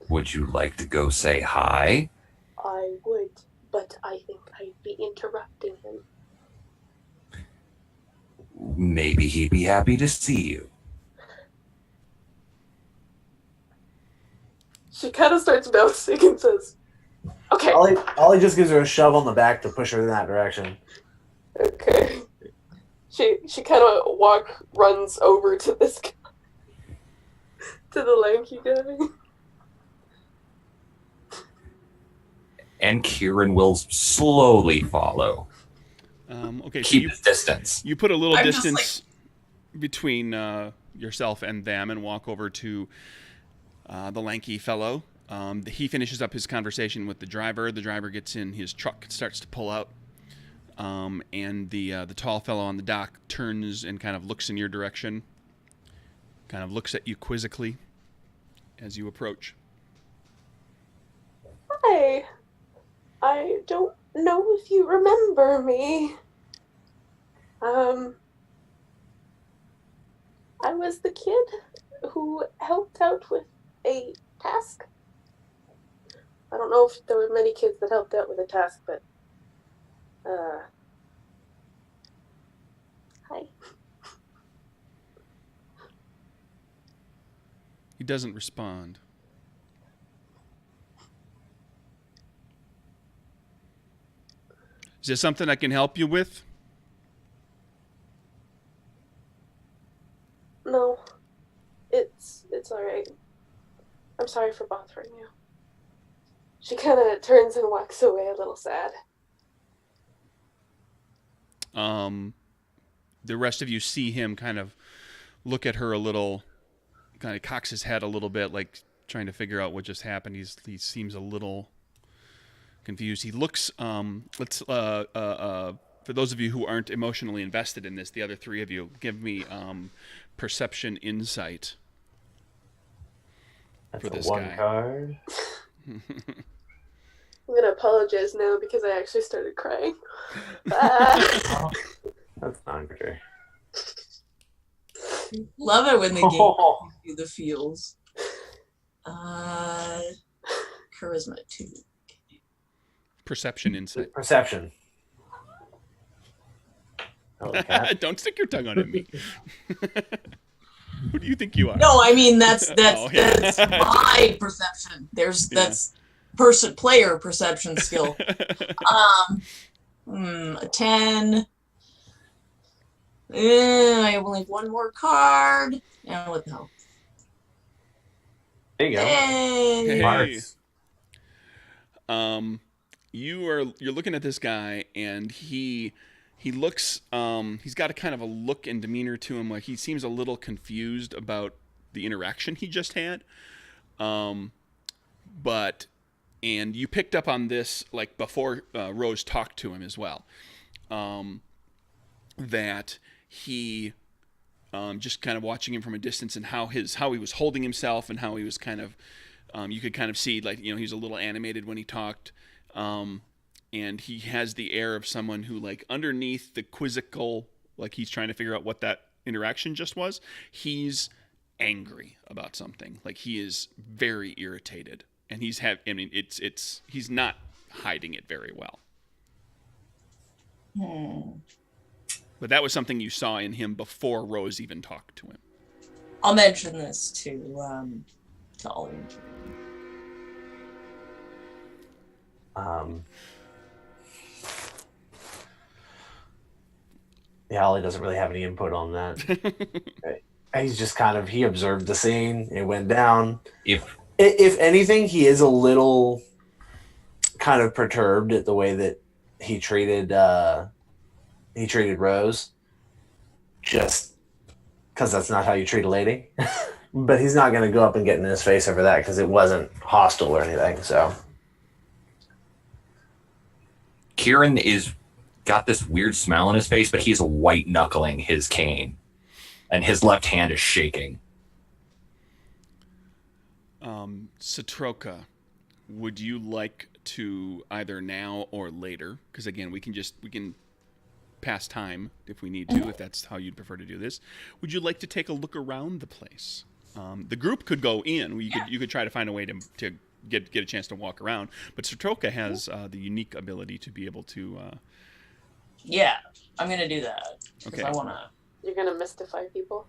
Would you like to go say hi? I would, but I think I'd be interrupting him. Maybe he'd be happy to see you. She kind of starts bouncing and says, okay. Ollie just gives her a shove on the back to push her in that direction. Okay. She kind of runs over to this guy, to the lanky guy. And Kieran will slowly follow. Okay, so Keep his distance. you put a little I'm just distance between yourself and them, and walk over to the lanky fellow. He finishes up his conversation with the driver. The driver gets in his truck, starts to pull out, and the tall fellow on the dock turns and kind of looks in your direction, kind of looks at you quizzically as you approach. Hi. I don't know if you remember me. I was the kid who helped out with a task. I don't know if there were many kids that helped out with a task, but hi. He doesn't respond. Is there something I can help you with? No. It's all right. I'm sorry for bothering you. She kind of turns and walks away a little sad. The rest of you see him kind of look at her a little, kind of cocks his head a little bit, like trying to figure out what just happened. He seems a little confused. He looks. For those of you who aren't emotionally invested in this, the other three of you, give me perception insight. That's for this one guy. card. I'm gonna apologize now because I actually started crying. That's not good. Love it when they give you the feels. Charisma 2. Perception insight. Perception. Holy cat. Don't stick your tongue on me. Who do you think you are? No, I mean that's Oh, yeah. that's my perception. That's player perception skill. A 10. I only have one more card. And what the hell? There you go. Hey. Marks. You're looking at this guy, and he looks he's got a kind of a look and demeanor to him, like he seems a little confused about the interaction he just had. And you picked up on this like before Rose talked to him as well, that he just kind of watching him from a distance, and how he was holding himself, and how he was kind of you could kind of see, like, he was a little animated when he talked, and he has the air of someone who, like, underneath the quizzical, like he's trying to figure out what that interaction just was, he's angry about something. Like, he is very irritated, and he's not hiding it very well. But that was something you saw in him before Rose even talked to him. I'll mention this to Ollie. Yeah, Ollie doesn't really have any input on that. he's just kind of he observed the scene. It went down. If If anything, he is a little kind of perturbed at the way that he treated Rose, just because that's not how you treat a lady. But he's not going to go up and get in his face over that because it wasn't hostile or anything. So Kieran is got this weird smile on his face, but he's white knuckling his cane, and his left hand is shaking. Satroka, would you like to either now or later? Because again, we can pass time if we need to, if that's how you'd prefer to do this. Would you like to take a look around the place? The group could go in. You could try to find a way to get a chance to walk around. But Satroka has the unique ability to be able to. Yeah, I'm gonna do that because Okay. I wanna You're gonna mystify people.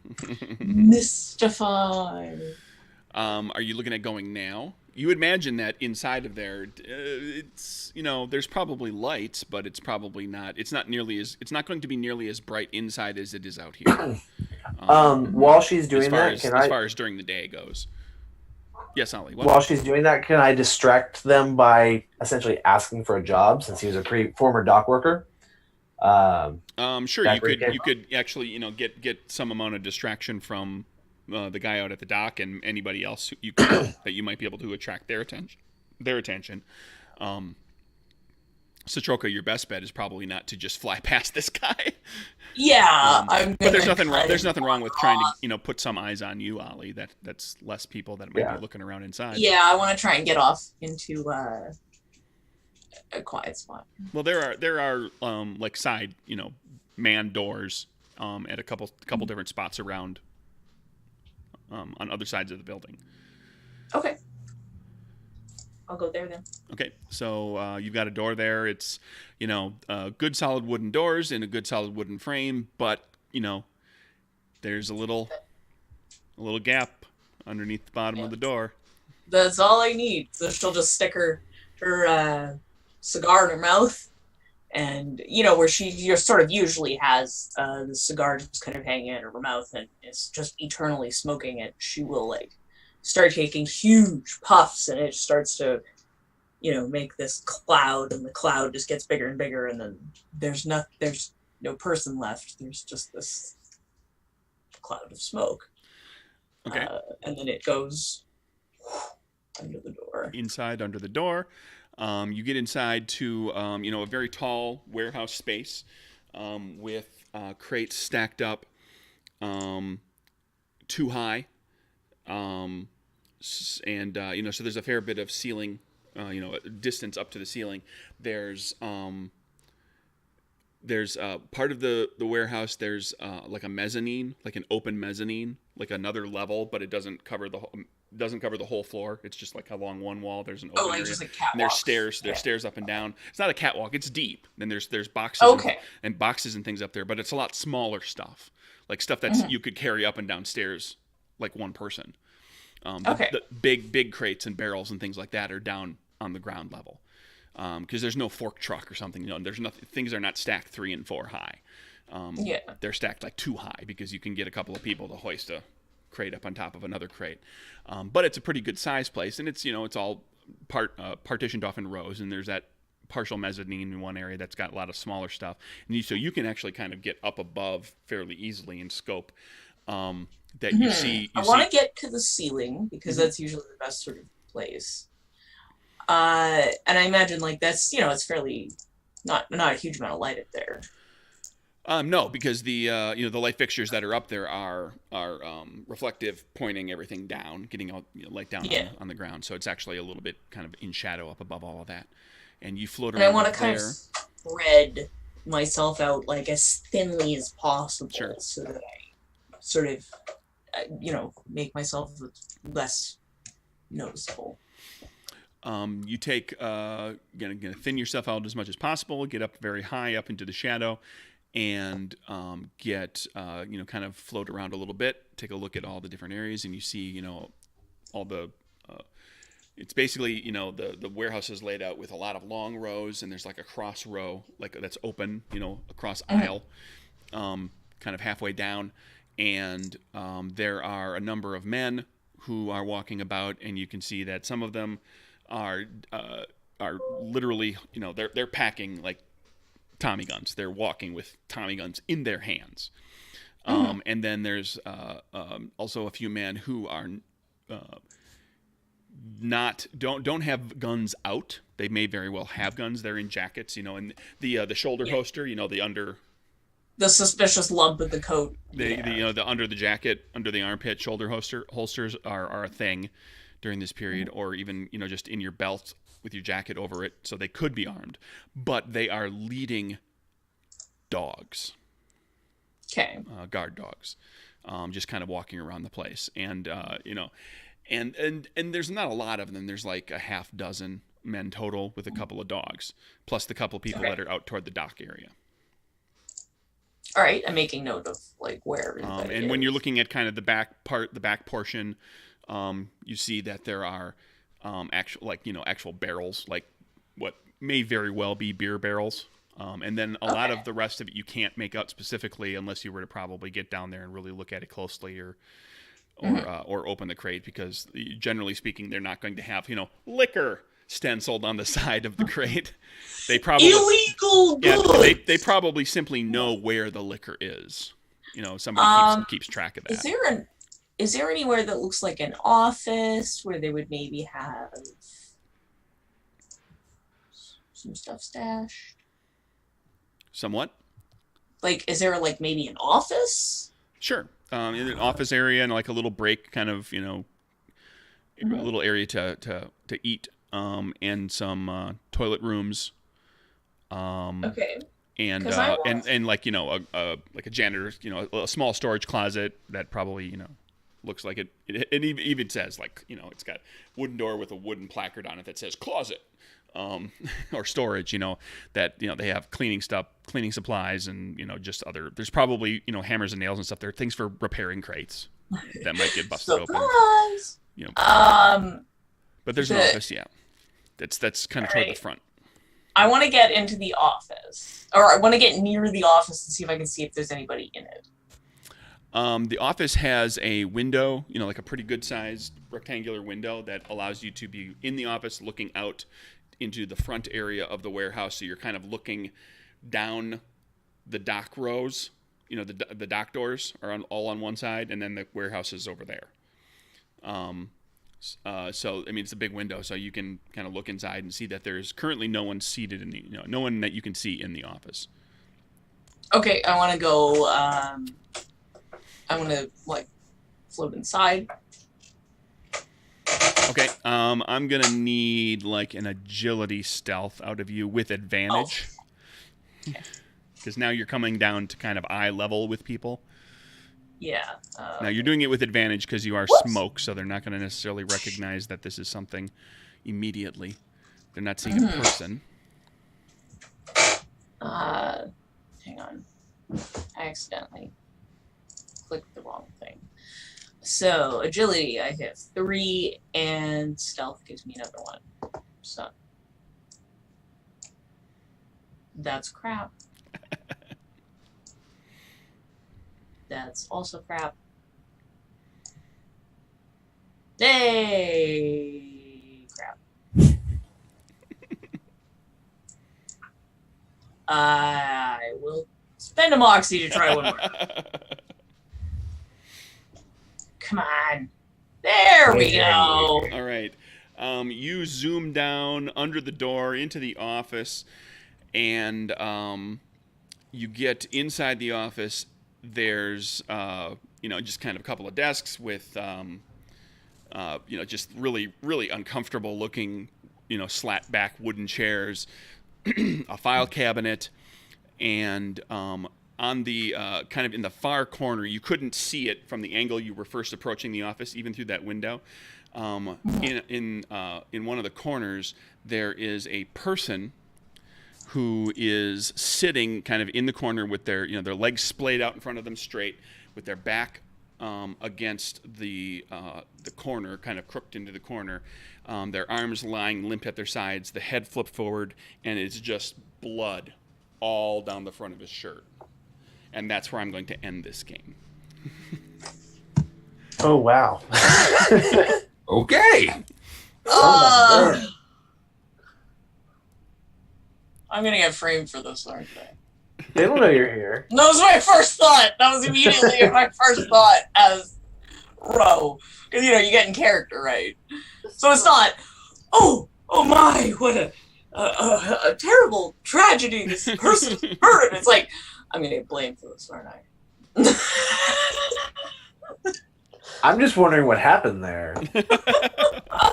mystify. Are you looking at going now? You would imagine that inside of there, it's there's probably lights, but it's probably not. It's not going to be nearly as bright inside as it is out here. while she's doing that, as far as during the day goes. Yes, Ollie. What? while she's doing that, can I distract them by essentially asking for a job since he was a former dock worker? Sure. Back where You could actually get some amount of distraction from the guy out at the dock and anybody else that you might be able to attract their attention. Satroka, your best bet is probably not to just fly past this guy. Yeah, But there's nothing wrong with trying to put some eyes on you, Ollie. That's less people that might be looking around inside. Yeah, I want to try and get off into a quiet spot. Well, there are like side man doors at a couple different spots around on other sides of the building. Okay, I'll go there then. Okay, so you've got a door there. It's good solid wooden doors in a good solid wooden frame, but there's a little gap underneath the bottom of the door. That's all I need. So she'll just stick her cigar in her mouth, and where she sort of usually has the cigar just kind of hanging out of her mouth and is just eternally smoking it. She will start taking huge puffs, and it starts to make this cloud, and the cloud just gets bigger and bigger, and then there's no person left. There's just this cloud of smoke. Okay. And then it goes under the door. Inside, under the door. You get inside to a very tall warehouse space with crates stacked up too high, and so there's a fair bit of ceiling, distance up to the ceiling. There's part of the warehouse. There's like a mezzanine, like an open mezzanine, like another level, but it doesn't cover the whole floor. It's just like along one wall. There's an open area. Just a catwalk. And there's stairs. There's stairs up and down. It's not a catwalk. It's deep. And there's boxes and boxes and things up there. But it's a lot smaller stuff, like stuff that you could carry up and down stairs like one person. The big crates and barrels and things like that are down on the ground level because there's no fork truck or something. There's nothing. Things are not stacked 3 and 4 high. They're stacked like 2 high because you can get a couple of people to hoist a crate up on top of another crate. But it's a pretty good size place, and it's all partitioned off in rows, and there's that partial mezzanine in one area that's got a lot of smaller stuff, and so you can actually kind of get up above fairly easily in scope. That you see. I want to get to the ceiling because that's usually the best sort of place. And I imagine that's it's fairly not a huge amount of light up there. No, because the the light fixtures that are up there are reflective, pointing everything down, getting all light down on the ground. So it's actually a little bit kind of in shadow up above all of that. And you float around. And I want to kind of spread myself out as thinly as possible, so that I sort of make myself less noticeable. You take gonna thin yourself out as much as possible. Get up very high up into the shadow. And get kind of float around a little bit, take a look at all the different areas, and you see all the it's basically the warehouse is laid out with a lot of long rows, and there's like a cross row that's open across aisle, kind of halfway down, and there are a number of men who are walking about, and you can see that some of them are literally, they're packing like Tommy guns. They're walking with Tommy guns in their hands. And then there's also a few men who are don't have guns out. They may very well have guns. They're in jackets, and the shoulder holster, the under. The suspicious lump of the coat. The under the jacket, under the armpit shoulder holsters are a thing during this period, or even just in your belt with your jacket over it, so they could be armed, but they are leading dogs. Okay. Guard dogs, just kind of walking around the place, and and there's not a lot of them. There's like a half dozen men total with a couple of dogs, plus the couple of people that are out toward the dock area. All right, I'm making note of like where everybody and is. when you're looking at kind of the back portion, you see that there are actual barrels, like what may very well be beer barrels. And then a lot of the rest of it you can't make out specifically unless you were to probably get down there and really look at it closely, or open the crate, because generally speaking they're not going to have liquor stenciled on the side of the crate. They probably illegal goods. Yeah, they probably simply know where the liquor is. Somebody keeps track of that. Is there anywhere that looks like an office where they would maybe have some stuff stashed? Somewhat. Like, is there like maybe an office? Sure. In an office area and like a little break, kind of a little area to eat, and some toilet rooms. Okay. And like a janitor's, a small storage closet that probably looks like it even says like it's got wooden door with a wooden placard on it that says closet. Or storage, that they have cleaning supplies, and just other. There's probably hammers and nails and stuff. There are things for repairing crates that might get busted open. But there's an office, yeah. That's kind of toward the front. I want to get into the office, or I want to get near the office and see if I can see if there's anybody in it. The office has a window, like a pretty good sized rectangular window that allows you to be in the office looking out into the front area of the warehouse, so you're kind of looking down the dock rows. The dock doors are all on one side, and then the warehouse is over there. So it's a big window, so you can kind of look inside and see that there's currently no one seated in the no one that you can see in the office. Okay, I want to go. I want to float inside. Okay, I'm gonna need like an agility stealth out of you with advantage, because now you're coming down to kind of eye level with people. Yeah. Now you're doing it with advantage because you are smoke, so they're not going to necessarily recognize that this is something immediately. They're not seeing a person. Hang on. I accidentally clicked the wrong thing. So, agility, I have 3, and stealth gives me another 1. So, that's crap. That's also crap. Hey, crap. I will spend a moxie to try one more. Come on. There we go. All right. You zoom down under the door into the office, and you get inside the office. There's, just kind of a couple of desks with, just really, really uncomfortable looking, slat back wooden chairs, a file cabinet, and on the kind of in the far corner, you couldn't see it from the angle you were first approaching the office, even through that window. In one of the corners, there is a person who is sitting kind of in the corner with their legs splayed out in front of them straight, with their back against the corner, kind of crooked into the corner, their arms lying limp at their sides, the head flipped forward, and it's just blood all down the front of his shirt. And that's where I'm going to end this game. Oh, wow. Okay. Oh, I'm gonna get framed for this, aren't I? they don't know you're here. That was my first thought. That was immediately my first thought as Ro. Because, you get in character, right? So it's not, oh my, what a terrible tragedy. This person's murdered. It's like, I'm going to get blamed for this, aren't I? I'm just wondering what happened there.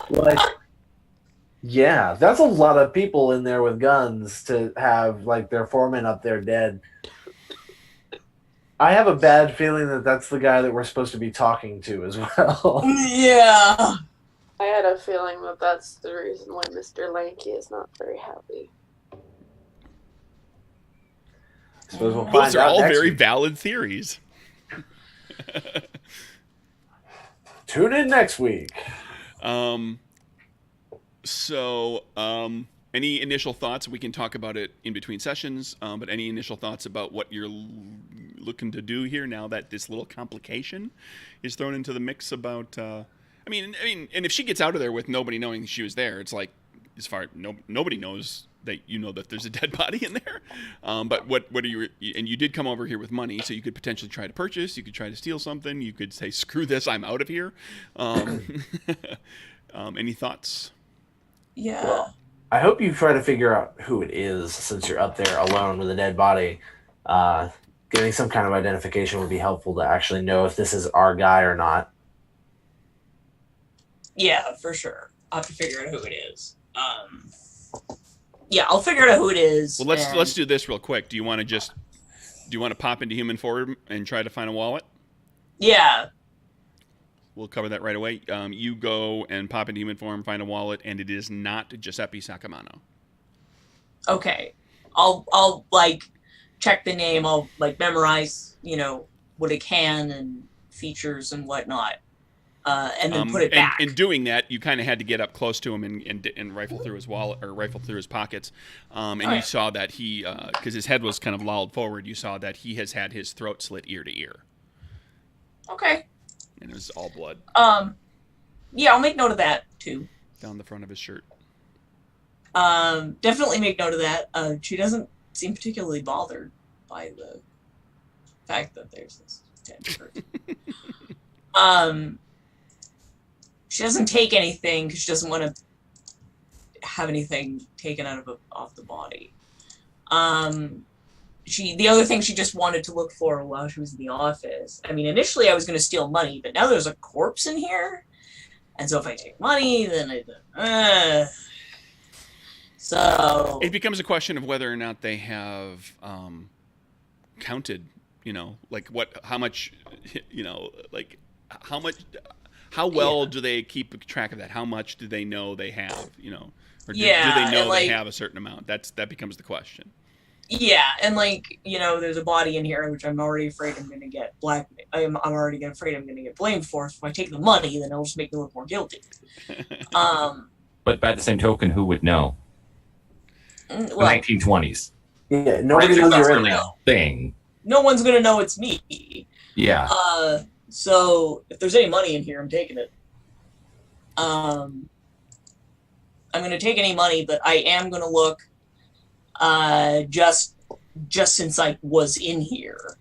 Like, yeah, that's a lot of people in there with guns to have, like, their foreman up there dead. I have a bad feeling that that's the guy that we're supposed to be talking to as well. Yeah. I had a feeling that that's the reason why Mr. Lanky is not very happy. Suppose we'll Those find are out all next very week. valid theories. Tune in next week. Any initial thoughts? We can talk about it in between sessions, but any initial thoughts about what you're looking to do here now that this little complication is thrown into the mix about, I mean, and if she gets out of there with nobody knowing she was there, it's like, nobody knows that that there's a dead body in there. But what are you, and you did come over here with money, so you could potentially try to purchase, you could try to steal something, you could say, screw this, I'm out of here. Any thoughts? Yeah. Well, I hope you try to figure out who it is since you're up there alone with a dead body. Getting some kind of identification would be helpful to actually know if this is our guy or not. Yeah, for sure. I'll have to figure out who it is. Yeah, I'll figure out who it is. Well, let's do this real quick. Do you want to pop into human form and try to find a wallet? Yeah. We'll cover that right away. You go and pop into human form, find a wallet, and it is not Giuseppe Sacamano. Okay. I'll like check the name. I'll like memorize, what it can and features and whatnot, and then put it back. In doing that, you kind of had to get up close to him and rifle through his wallet or rifle through his pockets, you saw that he, because his head was kind of lolled forward, you saw that he has had his throat slit ear to ear. Okay. And it was all blood. Yeah, I'll make note of that too. Down the front of his shirt. Definitely make note of that. She doesn't seem particularly bothered by the fact that there's this dead person. She doesn't take anything because she doesn't want to have anything taken off the body. The other thing she just wanted to look for while she was in the office. I mean, initially I was going to steal money, but now there's a corpse in here. And so if I take money, then so it becomes a question of whether or not they have counted, how well do they keep track of that? How much do they know they have, or do they know they have a certain amount? That becomes the question. Yeah, and there's a body in here, which I'm already afraid I'm going to get I'm already afraid I'm going to get blamed for. So if I take the money, then it'll just make me look more guilty. But by the same token, who would know? The 1920s. Yeah, nobody knows you're in there. Thing. No one's going to know it's me. Yeah. So if there's any money in here, I'm taking it. I'm going to take any money, but I am going to look. Just since I was in here,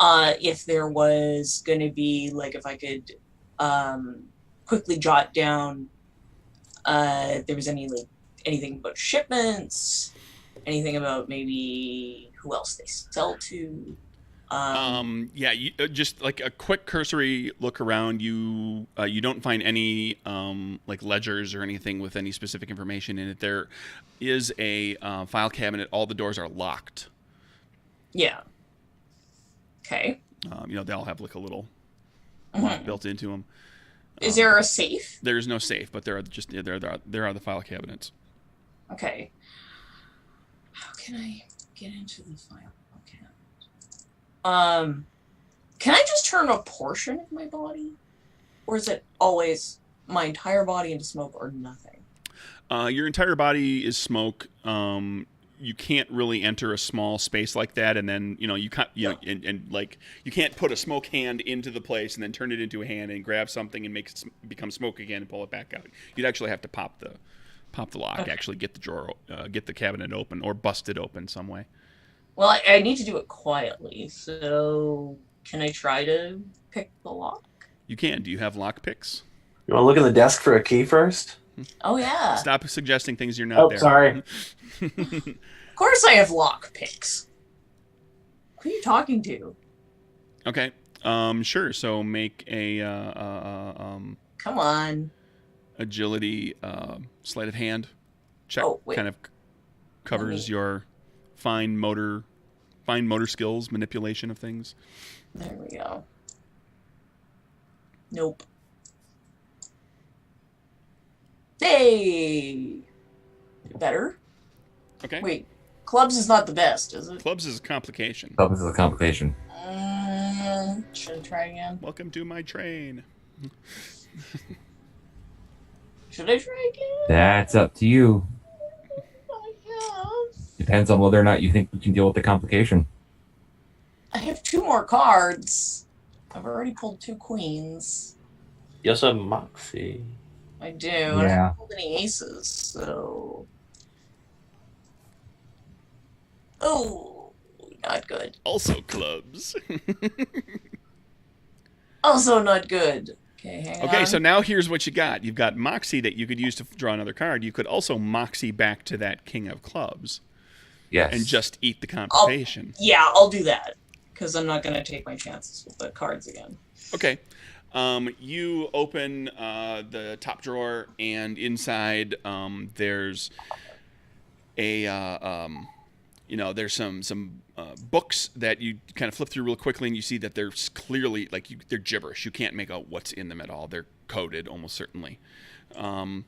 if there was going to be, if I could quickly jot down if there was anything about shipments, anything about maybe who else they sell to. You, just like a quick cursory look around, you don't find any ledgers or anything with any specific information in it. There is a file cabinet. All the doors are locked. Yeah. Okay. They all have a little lock built into them. Is there a safe? There is no safe, but there are the file cabinets. Okay. How can I get into the file cabinet? Can I just turn a portion of my body? Or is it always my entire body into smoke or nothing? Your entire body is smoke. you can't really enter a small space like that, and then you can't and like you can't put a smoke hand into the place and then turn it into a hand and grab something and make it become smoke again and pull it back out. You'd actually have to pop the lock, actually get the drawer, get the cabinet open, or bust it open some way. Well, I need to do it quietly, so can I try to pick the lock? You can. Do you have lock picks? You want to look in the desk for a key first? Oh, yeah. Stop suggesting things you're not there. Sorry. Of course I have lock picks. Who are you talking to? Okay. Sure. So make a Come on. agility sleight of hand check. Oh, wait. Kind of covers your fine motor skills, manipulation of things. There we go. Nope. Hey! Better? Okay. Wait, clubs is not the best, is it? Clubs is a complication. Clubs is a complication. Should I try again? Welcome to my train. Should I try again? That's up to you. I have. Depends on whether or not you think you can deal with the complication. I have 2 more cards. I've already pulled 2 queens. You also have Moxie. I do. And I Yeah. haven't pulled any aces, so. Oh, not good. Also clubs. Also not good. Okay, hang on. Okay, so now here's what you got. You've got Moxie that you could use to draw another card. You could also Moxie back to that King of Clubs Yes. and just eat the complication. Yeah, I'll do that. Because I'm not going to take my chances with the cards again. Okay. You open the top drawer, and inside there's a there's some books that you kind of flip through real quickly, and you see that there's clearly they're gibberish. You can't make out what's in them at all. They're coded almost certainly. And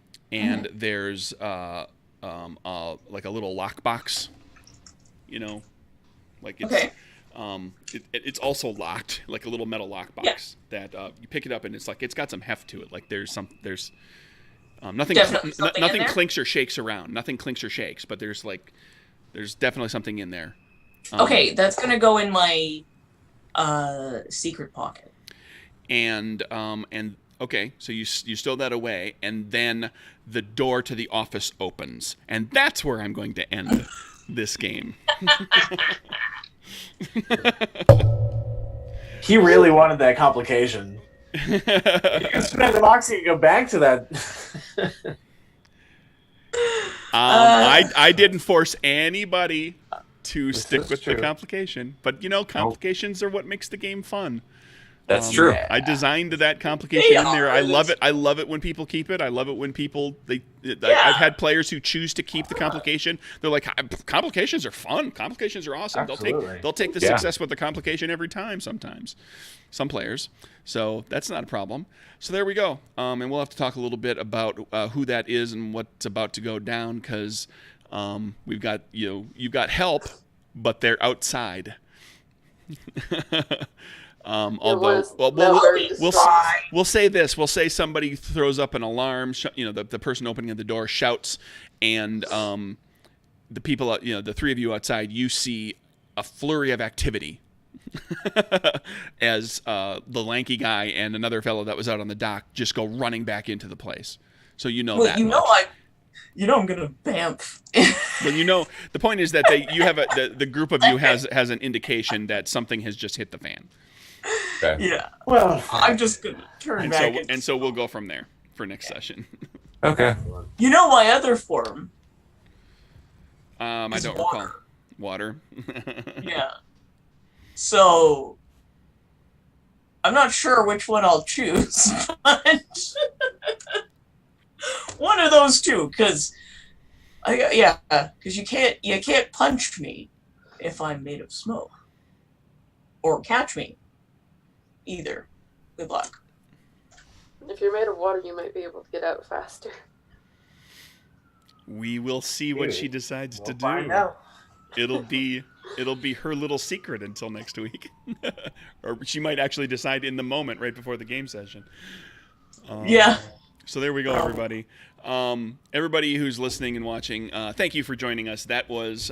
there's like a little lockbox. Like it's. Okay. It's also locked, like a little metal lockbox that you pick it up, and it's got some heft to it. Like there's nothing Definitely something in nothing there? clinks or shakes around. Nothing clinks or shakes, but there's definitely something in there. Okay, that's going to go in my secret pocket. And okay, so you stow that away, and then the door to the office opens, and that's where I'm going to end this game. He really wanted that complication. You can spend the Moxie and go back to that. I didn't force anybody to stick is with the true. complication, but complications are what makes the game fun. That's true. I designed that complication They in there. are. I love it. I love it when people keep it. I love it when people I've had players who choose to keep the complication. They're like, complications are fun. Complications are awesome. Absolutely. They'll take the Yeah. success with the complication every time. Sometimes, some players. So that's not a problem. So there we go. And we'll have to talk a little bit about who that is and what's about to go down, because we've got you've got help, but they're outside. Although we'll say this, we'll say somebody throws up an alarm, the person opening the door shouts, and the people, the 3 of you outside, you see a flurry of activity as the lanky guy and another fellow that was out on the dock just go running back into the place. So that much. I'm gonna bamf. Well, the point is that the group of you has an indication that something has just hit the fan. Okay. Yeah. Well, I'm just gonna turn back. And so we'll go from there for next session. Okay. My other form. I It's don't water. recall. Water. Yeah. So I'm not sure which one I'll choose, but one of those two, because you can't punch me if I'm made of smoke, or catch me either. Good luck. If you're made of water, you might be able to get out faster. We will see what she decides to do. find out. It'll be her little secret until next week, or she might actually decide in the moment right before the game session. Yeah. So there we go, everybody. Everybody who's listening and watching, thank you for joining us. That was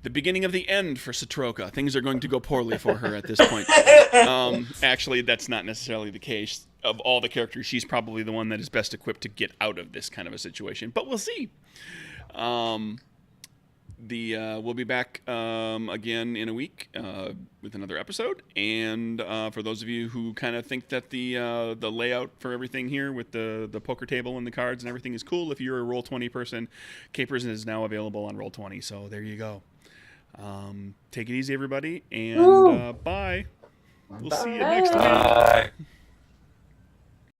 the beginning of the end for Satroka. Things are going to go poorly for her at this point. Actually, that's not necessarily the case. Of all the characters, she's probably the one that is best equipped to get out of this kind of a situation. But we'll see. We'll be back again in a week with another episode. And for those of you who kind of think that the layout for everything here with the poker table and the cards and everything is cool, if you're a Roll20 person, Capers is now available on Roll20. So there you go. Take it easy, everybody, and bye. We'll see you next time. Bye.